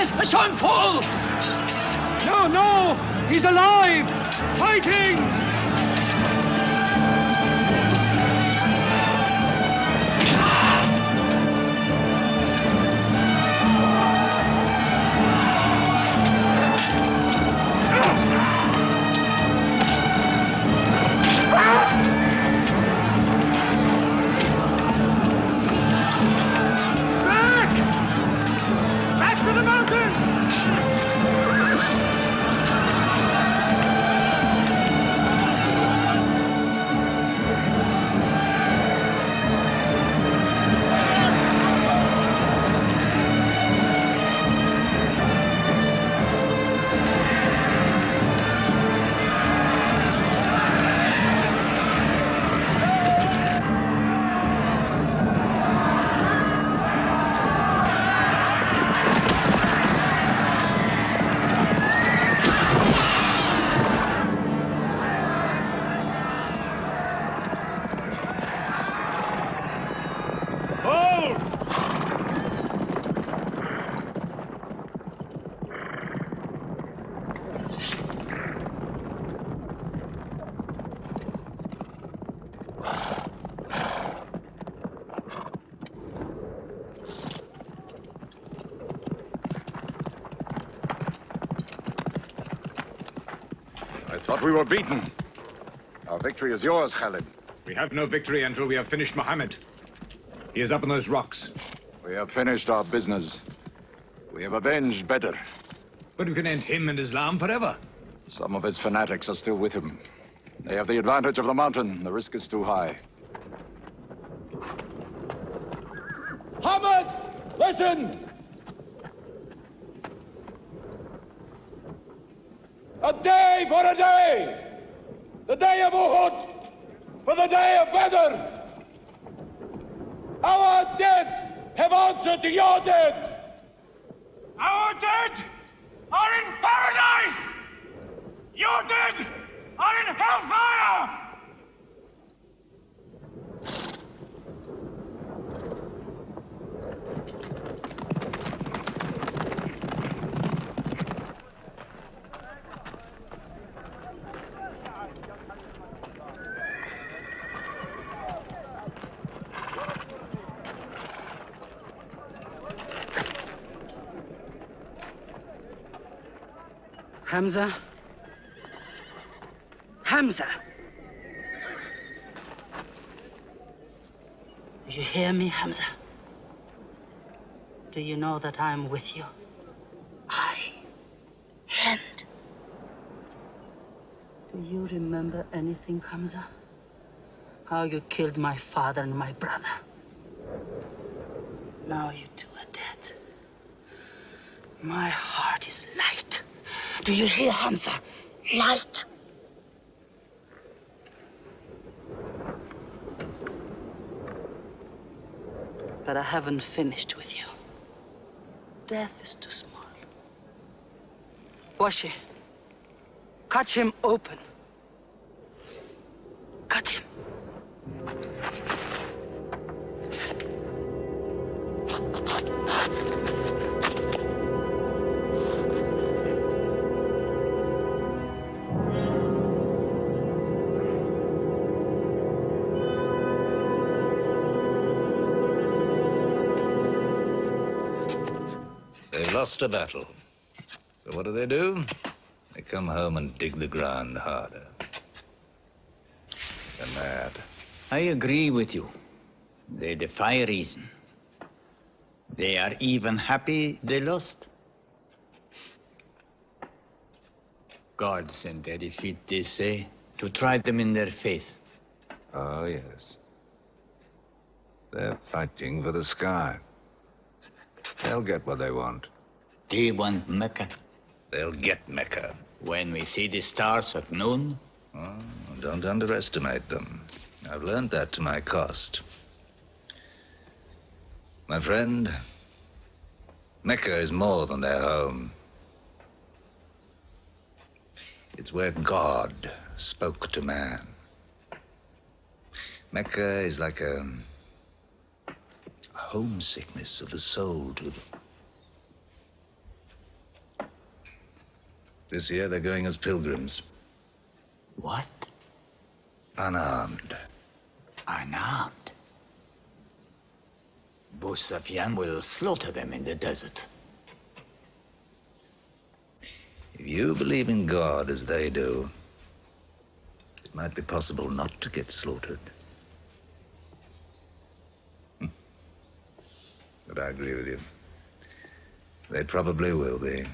Speaker 2: Yes, I saw him fall!
Speaker 7: No, no! He's alive! Fighting! Back to the mountain!
Speaker 14: I thought we were beaten. Our victory is yours, Khalid.
Speaker 2: We have no victory until we have finished Muhammad. He is up on those rocks.
Speaker 14: We have finished our business. We have avenged Badr.
Speaker 2: But we can end him and Islam forever.
Speaker 14: Some of his fanatics are still with him. They have the advantage of the mountain. The risk is too high.
Speaker 3: Muhammad, listen! A day for a day! The day of Uhud for the day of Badr! Our dead have answered to your dead! Our dead are in paradise! Your dead are in hellfire!
Speaker 10: Hamza? Hamza! Do you hear me, Hamza? Do you know that I'm with you? And do you remember anything, Hamza? How you killed my father and my brother. Now you two are dead. My heart is light. Do you hear, Hamza? Light. But I haven't finished with you. Death is too small. Washi, cut him open. Cut him.
Speaker 15: They've lost a battle. So what do? They come home and dig the ground harder. They're mad.
Speaker 16: I agree with you. They defy reason. They are even happy they lost. God sent their defeat, they say, to try them in their faith.
Speaker 15: Oh, yes. They're fighting for the sky. They'll get what they want.
Speaker 16: They want Mecca.
Speaker 15: They'll get Mecca.
Speaker 16: When we see the stars at noon?
Speaker 15: Oh, don't underestimate them. I've learned that to my cost. My friend, Mecca is more than their home. It's where God spoke to man. Mecca is like a homesickness of the soul to them. This year they're going as pilgrims.
Speaker 16: What?
Speaker 15: Unarmed.
Speaker 16: Unarmed? Abu Sufyan will slaughter them in the desert.
Speaker 15: If you believe in God as they do, it might be possible not to get slaughtered. But I agree with you. They probably will be.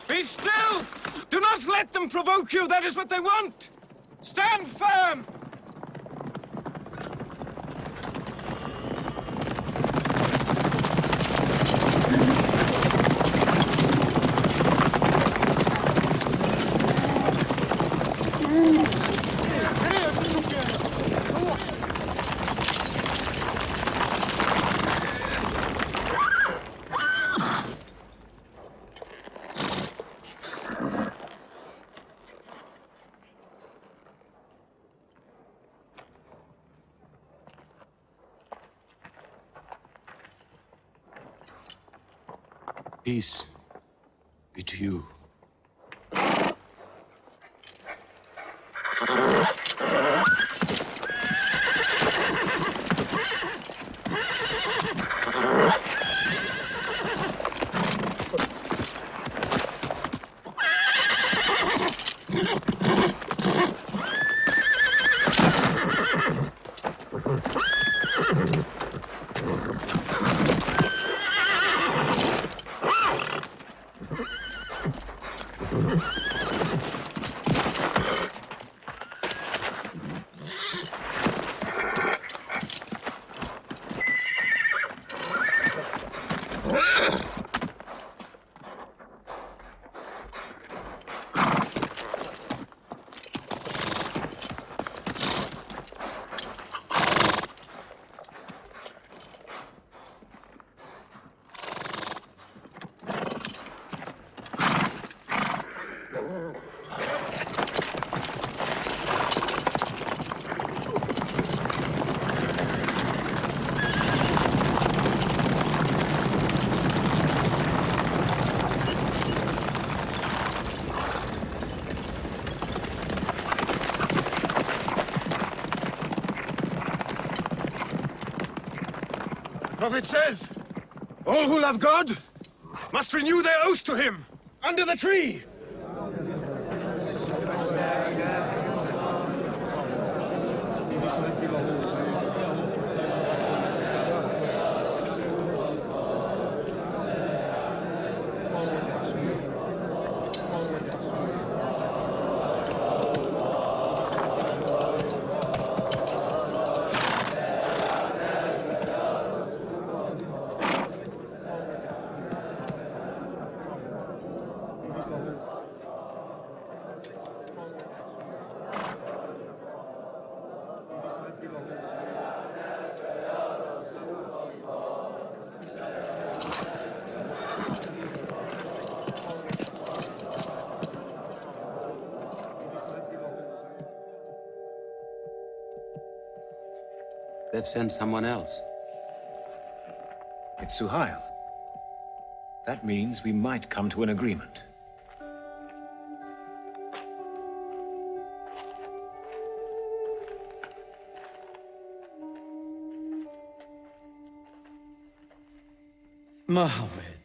Speaker 7: Be still! Do not let them provoke you! That is what they want! Stand firm!
Speaker 6: Peace be to you.
Speaker 7: The prophet says, all who love God must renew their oath to him under the tree.
Speaker 4: They've sent someone else.
Speaker 17: It's Suhail. That means we might come to an agreement.
Speaker 18: Muhammad,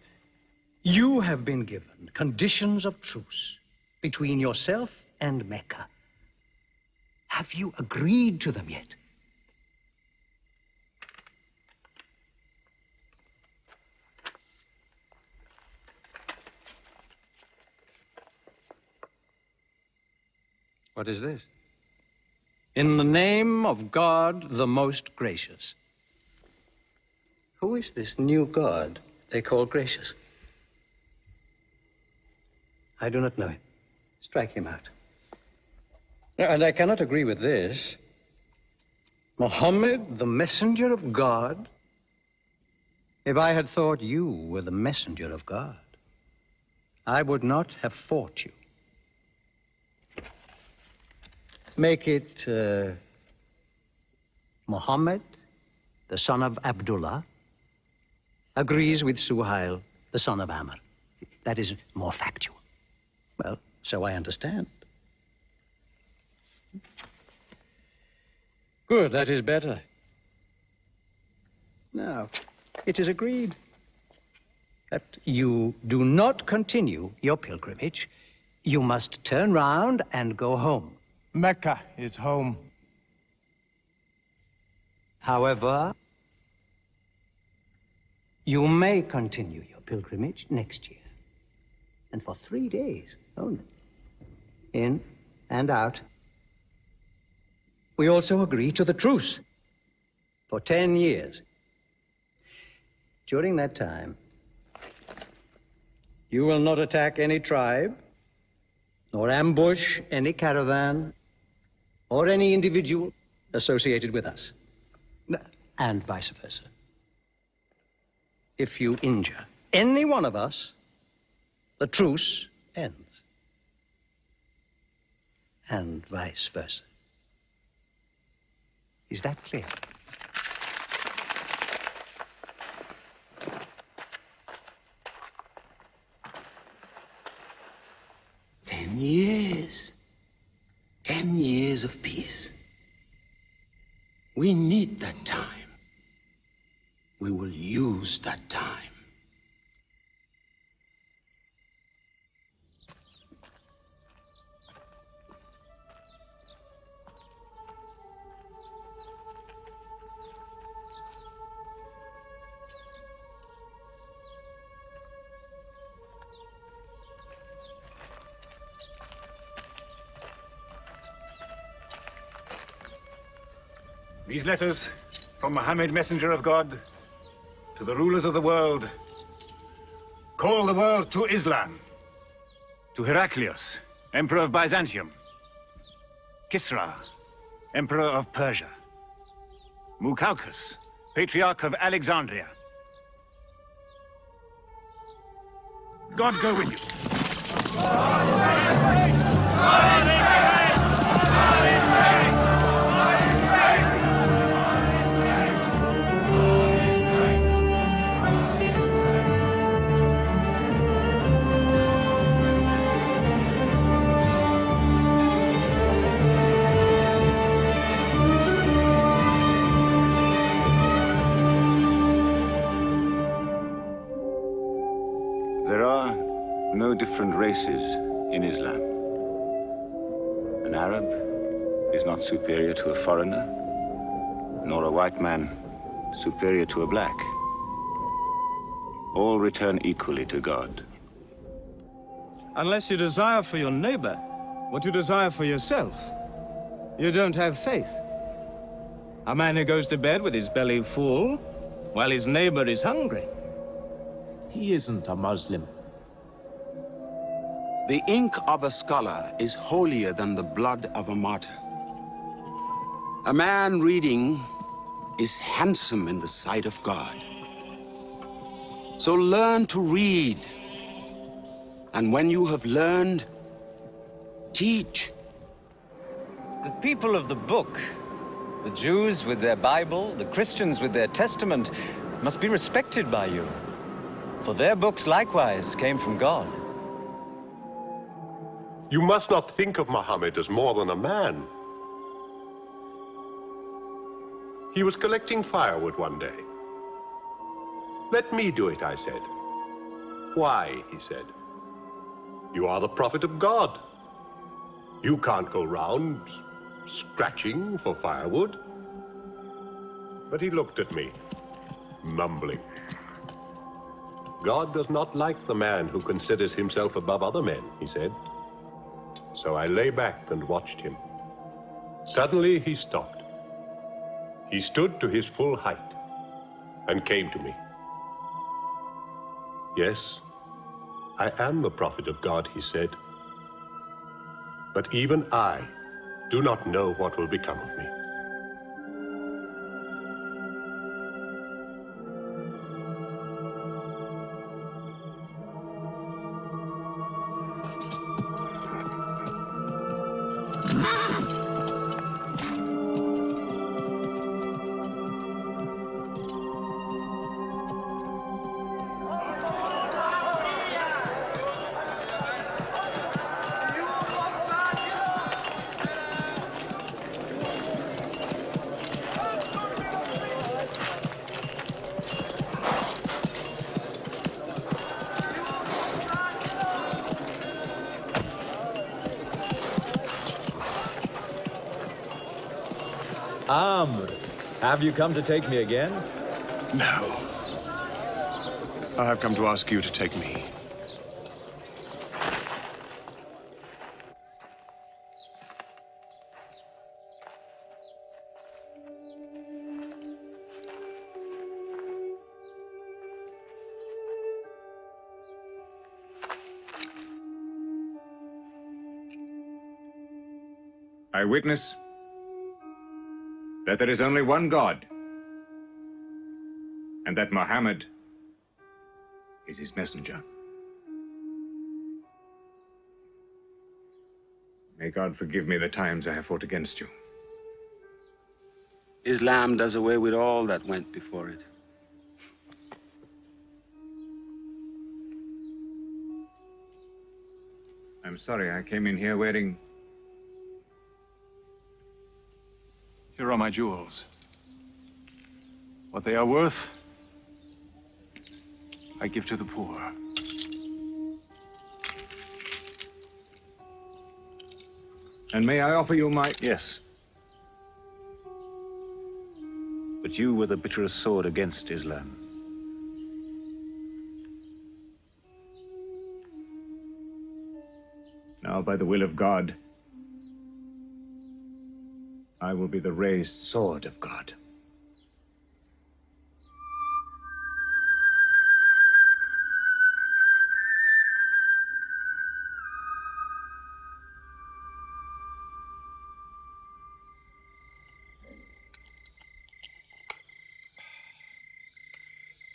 Speaker 18: you have been given conditions of truce between yourself and Mecca. Have you agreed to them yet?
Speaker 21: What is this?
Speaker 18: In the name of God, the most gracious. Who is this new God they call gracious? I do not know him. Strike him out. And I cannot agree with this. Muhammad, the messenger of God? If I had thought you were the messenger of God, I would not have fought you. Make it Muhammad, the son of Abdullah, agrees with Suhail, the son of Amr. That is more factual. Well, so I understand. Good, that is better. Now, it is agreed that you do not continue your pilgrimage. You must turn round and go home.
Speaker 23: Mecca is home.
Speaker 18: However, you may continue your pilgrimage next year. And for 3 days only. In and out. We also agree to the truce for 10 years. During that time, you will not attack any tribe, nor ambush any caravan, or any individual associated with us, and vice versa. If you injure any one of us, the truce ends, and vice versa. Is that clear?
Speaker 4: Ten years. 10 years of peace. We need that time. We will use that time.
Speaker 12: These letters from Muhammad, messenger of God, to the rulers of the world. Call the world to Islam. To Heraclius, emperor of Byzantium. Kisra, emperor of Persia. Mukaukis, patriarch of Alexandria. God go with you.
Speaker 8: There are no different races in Islam. An Arab is not superior to a foreigner, nor a white man superior to a black. All return equally to God.
Speaker 9: Unless you desire for your neighbor what you desire for yourself, you don't have faith. A man who goes to bed with his belly full while his neighbor is hungry.
Speaker 4: He isn't a Muslim. The ink of a scholar is holier than the blood of a martyr. A man reading is handsome in the sight of God. So learn to read. And when you have learned, teach.
Speaker 11: The people of the book, the Jews with their Bible, the Christians with their Testament, must be respected by you. For their books likewise came from God.
Speaker 22: You must not think of Muhammad as more than a man. He was collecting firewood one day. Let me do it, I said. Why, he said. You are the prophet of God. You can't go round scratching for firewood. But he looked at me, mumbling. God does not like the man who considers himself above other men, he said. So I lay back and watched him. Suddenly he stopped. He stood to his full height and came to me. Yes, I am the prophet of God, he said. But even I do not know what will become of me.
Speaker 24: Amr, have you come to take me again?
Speaker 17: No. I have come to ask you to take me.
Speaker 25: I witness that there is only one God, and that Muhammad is his messenger. May God forgive me the times I have fought against you.
Speaker 6: Islam does away with all that went before it.
Speaker 25: I'm sorry, I came in here wearing...
Speaker 12: Here are my jewels. What they are worth, I give to the poor.
Speaker 25: And may I offer you my...
Speaker 8: Yes. But you were the bitterest sword against Islam.
Speaker 25: Now, by the will of God, I will be the raised sword of God.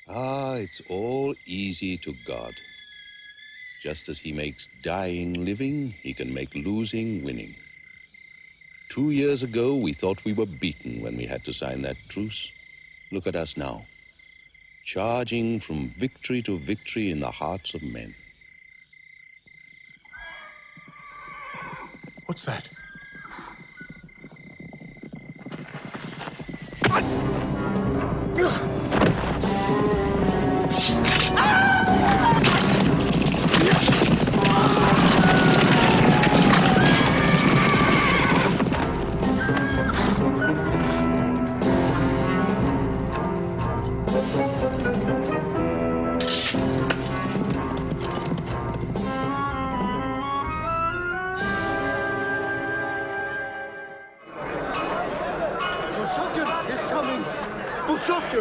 Speaker 1: Ah, it's all easy to God. Just as he makes dying living, he can make losing winning. 2 years ago, we thought we were beaten when we had to sign that truce. Look at us now, charging from victory to victory in the hearts of men.
Speaker 22: What's that?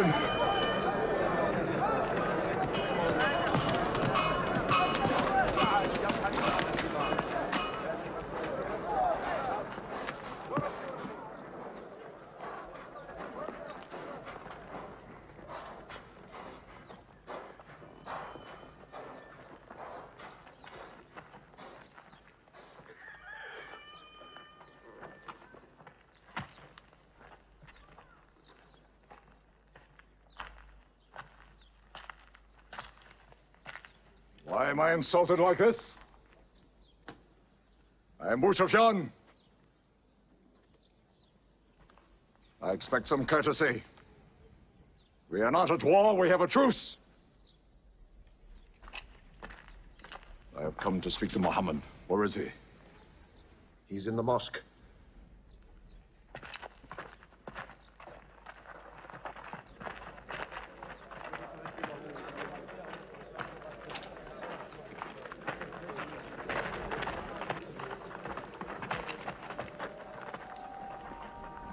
Speaker 7: position!
Speaker 14: Why am I insulted like this? I am Sufyan. I expect some courtesy. We are not at war, we have a truce. I have come to speak to Muhammad. Where is he?
Speaker 2: He's in the mosque.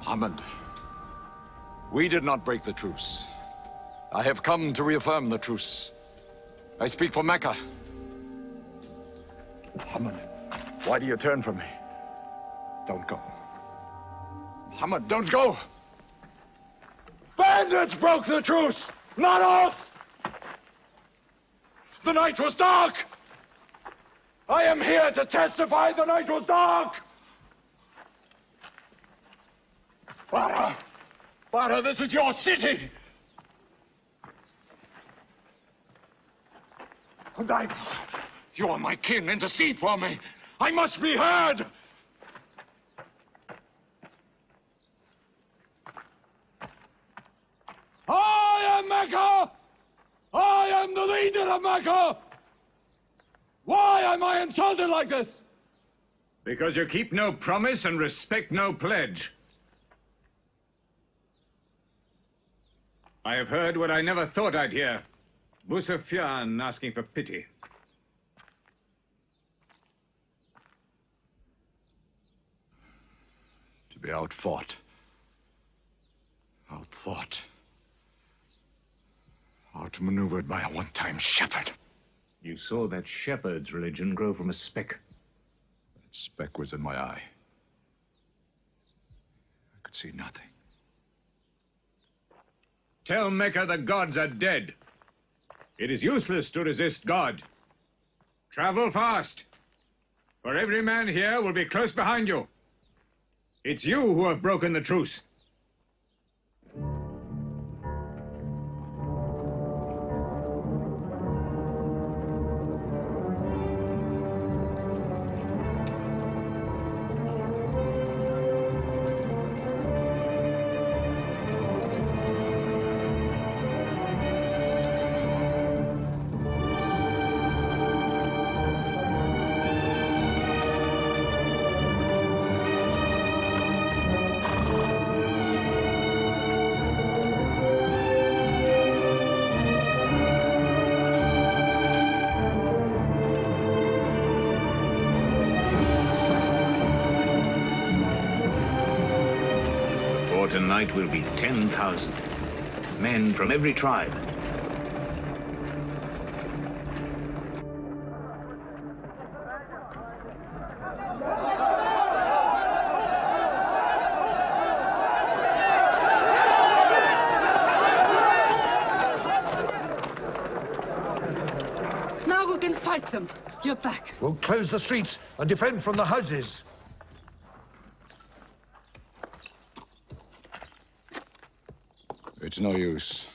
Speaker 14: Muhammad, we did not break the truce. I have come to reaffirm the truce. I speak for Mecca. Muhammad, why do you turn from me? Don't go. Muhammad, don't go! Bandits broke the truce, not us! The night was dark! I am here to testify the night was dark! Bara, this is your city! And you are my kin, intercede for me! I must be heard! I am Mecca! I am the leader of Mecca! Why am I insulted like this?
Speaker 15: Because you keep no promise and respect no pledge. I have heard what I never thought I'd hear. Sufyan asking for pity.
Speaker 14: To be outfought. Outthought. Outmaneuvered by a one-time shepherd.
Speaker 15: You saw that shepherd's religion grow from a speck.
Speaker 14: That speck was in my eye. I could see nothing.
Speaker 15: Tell Mecca the gods are dead. It is useless to resist God. Travel fast, for every man here will be close behind you. It's you who have broken the truce. Tonight will be 10,000 men from every tribe.
Speaker 10: Now we can fight them. You're back.
Speaker 2: We'll close the streets and defend from the houses.
Speaker 14: It's no use.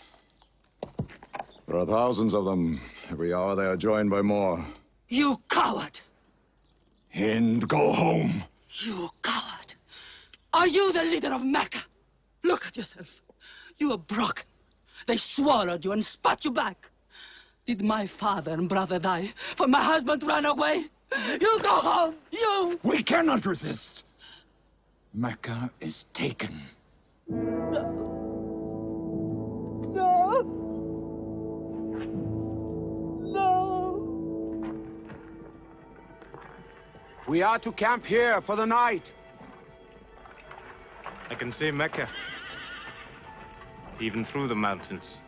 Speaker 14: There are thousands of them. Every hour they are joined by more.
Speaker 10: You coward!
Speaker 14: Hind, go home.
Speaker 10: You coward! Are you the leader of Mecca? Look at yourself. You are broken. They swallowed you and spat you back. Did my father and brother die for my husband ran away? You go home, you!
Speaker 14: We cannot resist. Mecca is taken.
Speaker 10: No.
Speaker 4: We are to camp here for the night.
Speaker 9: I can see Mecca. even through the mountains.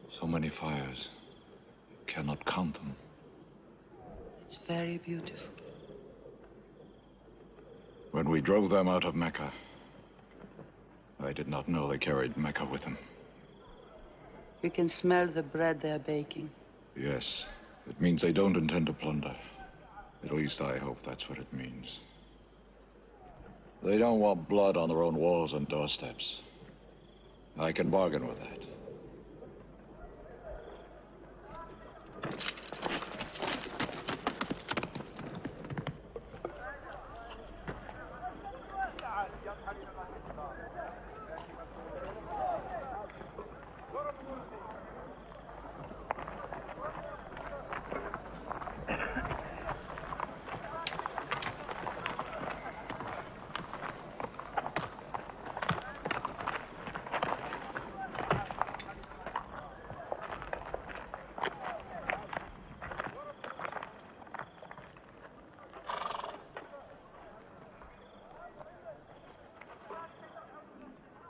Speaker 14: So many fires. You cannot count them.
Speaker 10: It's very beautiful.
Speaker 14: When we drove them out of Mecca, I did not know they carried Mecca with them.
Speaker 10: We can smell the bread they're baking.
Speaker 14: Yes, it means they don't intend to plunder. At least I hope that's what it means. They don't want blood on their own walls and doorsteps. I can bargain with that.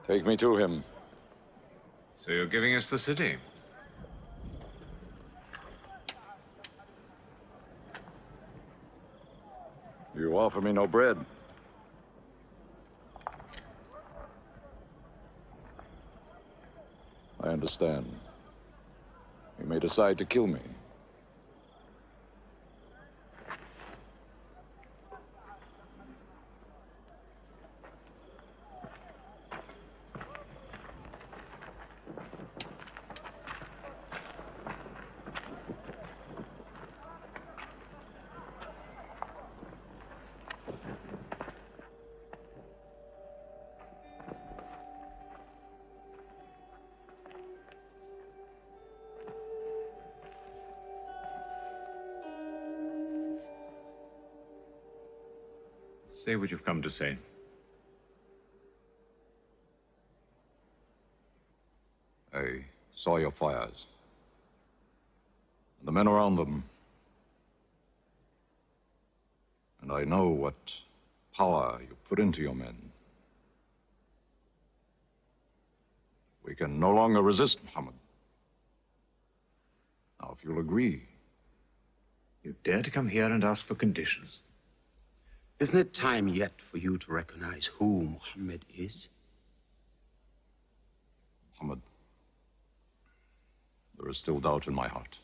Speaker 14: Take me to him.
Speaker 25: So you're giving us the city?
Speaker 14: You offer me no bread. I understand. You may decide to kill me.
Speaker 25: Say what you've come to say.
Speaker 14: I saw your fires. The men around them. And I know what power you put into your men. We can no longer resist Muhammad. Now, if you'll agree.
Speaker 25: You dare to come here and ask for conditions?
Speaker 4: Isn't it time yet for you to recognize who Muhammad is?
Speaker 14: Muhammad, there is still doubt in my heart.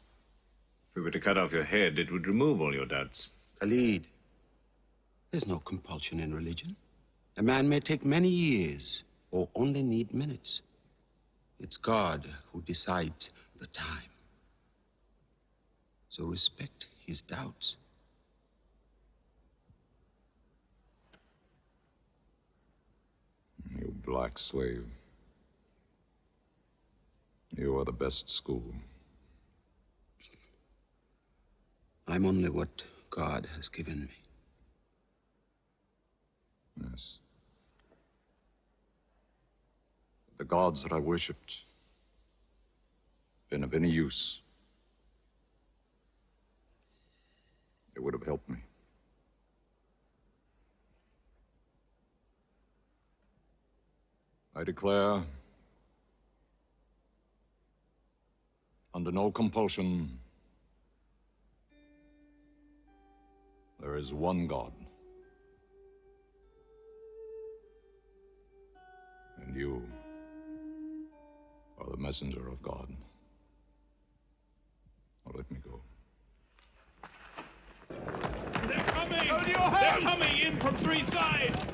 Speaker 25: If we were to cut off your head, it would remove all your doubts.
Speaker 4: Khalid, there's no compulsion in religion. A man may take many years or only need minutes. It's God who decides the time. So respect his doubts.
Speaker 14: You black slave. You are the best school.
Speaker 4: I'm only what God has given me.
Speaker 14: Yes. The gods that I worshipped been of any use. They would have helped me. I declare, under no compulsion, there is one God. And you are the messenger of God. Now let me go.
Speaker 3: They're coming! They're coming in from three sides!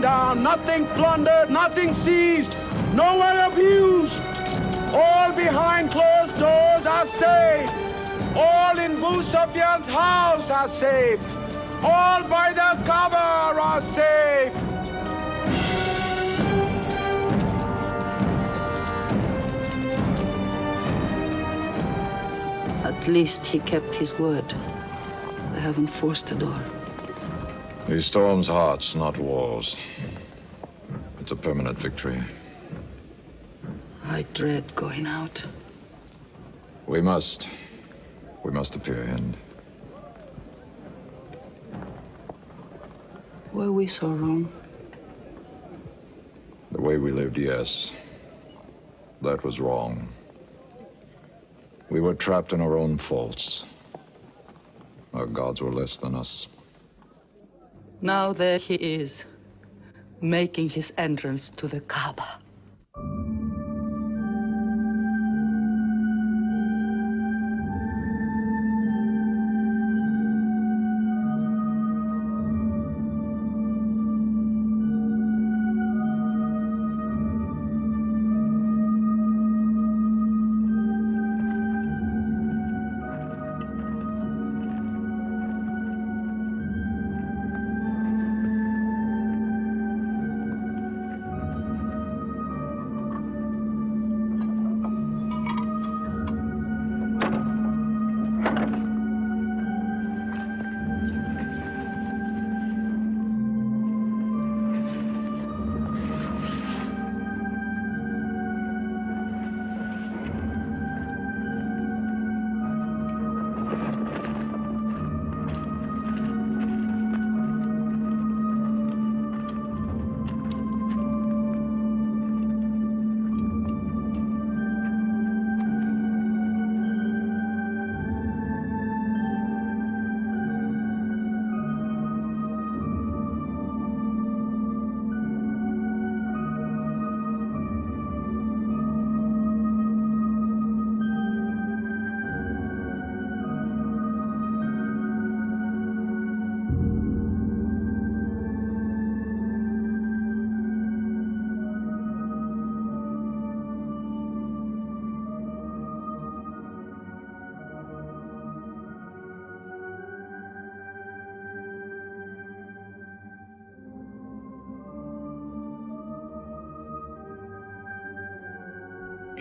Speaker 5: down, nothing plundered, nothing seized, no one abused. All behind closed doors are safe. All in Abu Sufyan's house are safe. All by the Kaaba are safe.
Speaker 10: At least he kept his word. They haven't forced the door.
Speaker 14: He storms hearts, not walls. It's a permanent victory.
Speaker 10: I dread going out.
Speaker 14: We must. We must appear in.
Speaker 10: Were we so wrong?
Speaker 14: The way we lived, yes. That was wrong. We were trapped in our own faults. Our gods were less than us.
Speaker 10: Now there he is, making his entrance to the Kaaba.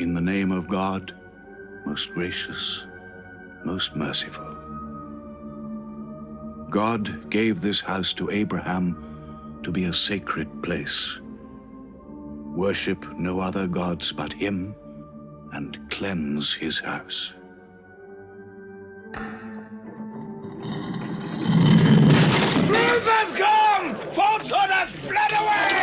Speaker 13: In the name of God, most gracious, most merciful. God gave this house to Abraham to be a sacred place. Worship no other gods but him, and cleanse his house.
Speaker 3: Truth has come! Falsehood has fled away!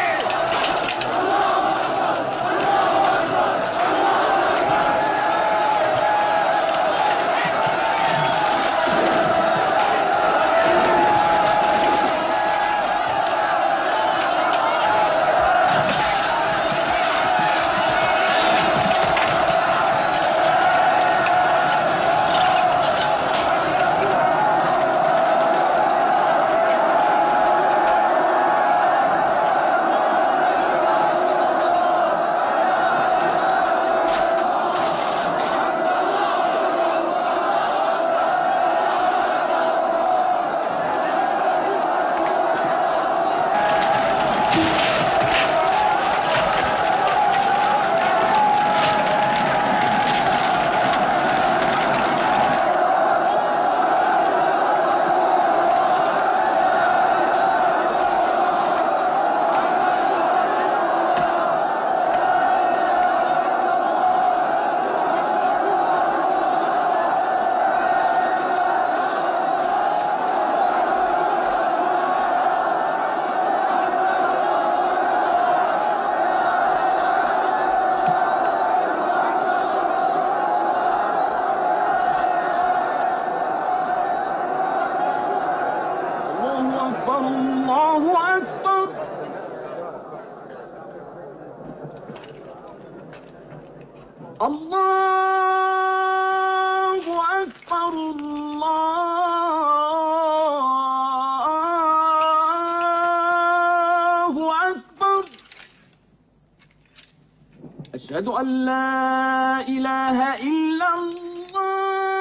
Speaker 5: أشهد أن لا إله إلا الله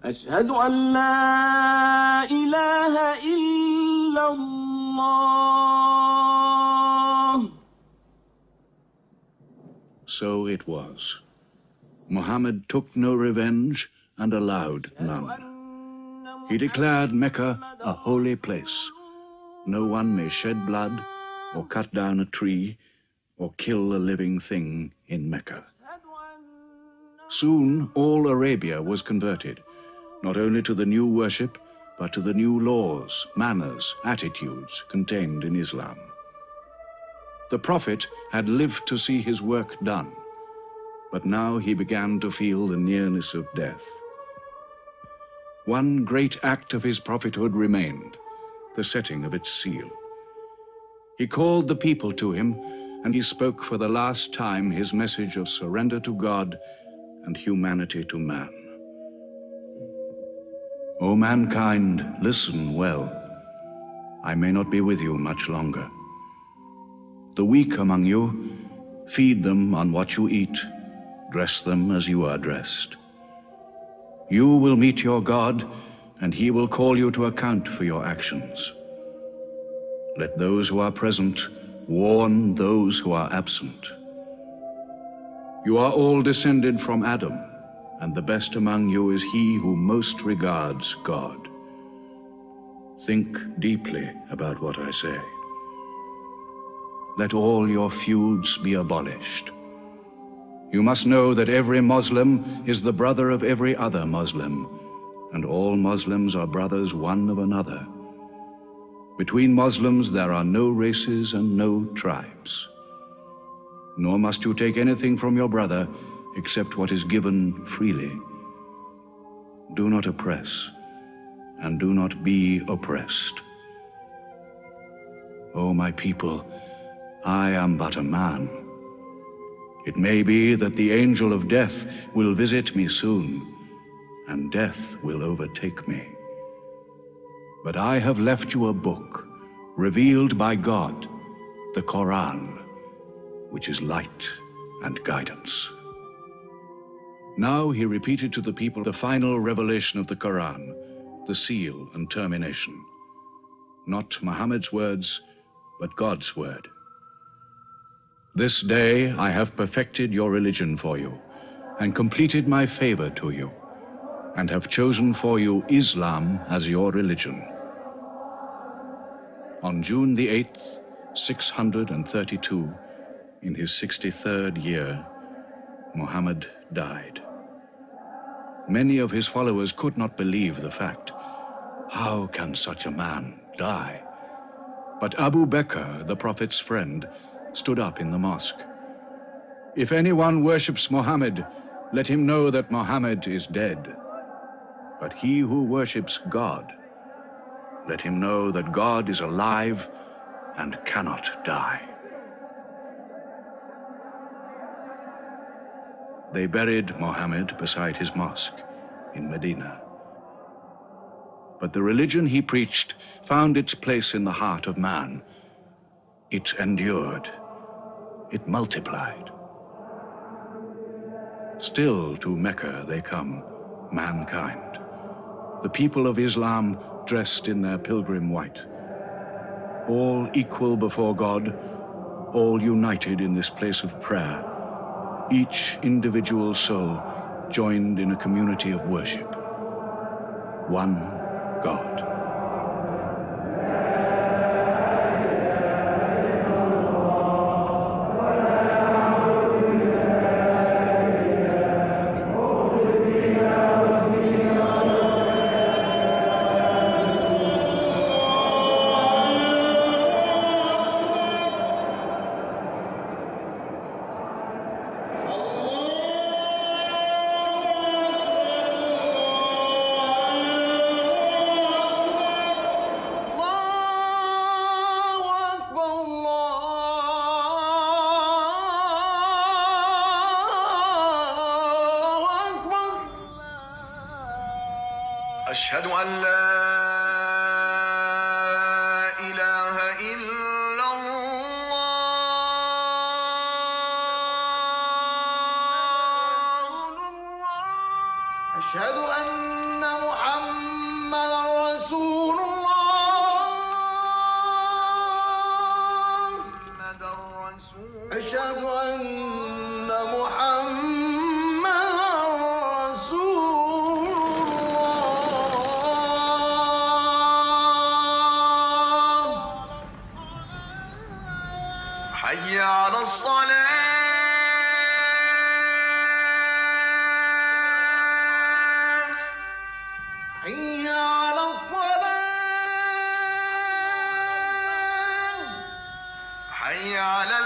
Speaker 5: أشهد أن لا إله إلا الله.
Speaker 13: So it was. Muhammad took no revenge and allowed none. He declared Mecca a holy place. No one may shed blood or cut down a tree or kill a living thing in Mecca. Soon all Arabia was converted, not only to the new worship, but to the new laws, manners, attitudes contained in Islam. The Prophet had lived to see his work done, but now he began to feel the nearness of death. One great act of his prophethood remained, the setting of its seal. He called the people to him, and he spoke for the last time his message of surrender to God and humanity to man. O mankind, listen well. I may not be with you much longer. The weak among you, feed them on what you eat, dress them as you are dressed. You will meet your God, and he will call you to account for your actions. Let those who are present warn those who are absent. You are all descended from Adam, and the best among you is he who most regards God. Think deeply about what I say. Let all your feuds be abolished. You must know that every Muslim is the brother of every other Muslim, and all Muslims are brothers one of another. Between Muslims there are no races and no tribes. Nor must you take anything from your brother except what is given freely. Do not oppress, and do not be oppressed. O my people, I am but a man. It may be that the angel of death will visit me soon, and death will overtake me. But I have left you a book, revealed by God, the Quran, which is light and guidance. Now he repeated to the people the final revelation of the Quran, the seal and termination. Not Muhammad's words, but God's word. This day I have perfected your religion for you, and completed my favor to you, and have chosen for you Islam as your religion. On June the 8th, 632, in his 63rd year, Muhammad died. Many of his followers could not believe the fact. How can such a man die? But Abu Bakr, the Prophet's friend, stood up in the mosque. If anyone worships Muhammad, let him know that Muhammad is dead. But he who worships God, let him know that God is alive and cannot die. They buried Muhammad beside his mosque in Medina. But the religion he preached found its place in the heart of man. It endured. It multiplied. Still to Mecca they come, mankind. The people of Islam dressed in their pilgrim white. All equal before God, all united in this place of prayer. Each individual soul joined in a community of worship. One God.
Speaker 16: أشهد أن لا وأشهد أن محمدا رسول الله حي على الصلاة حي على الصلاة حي على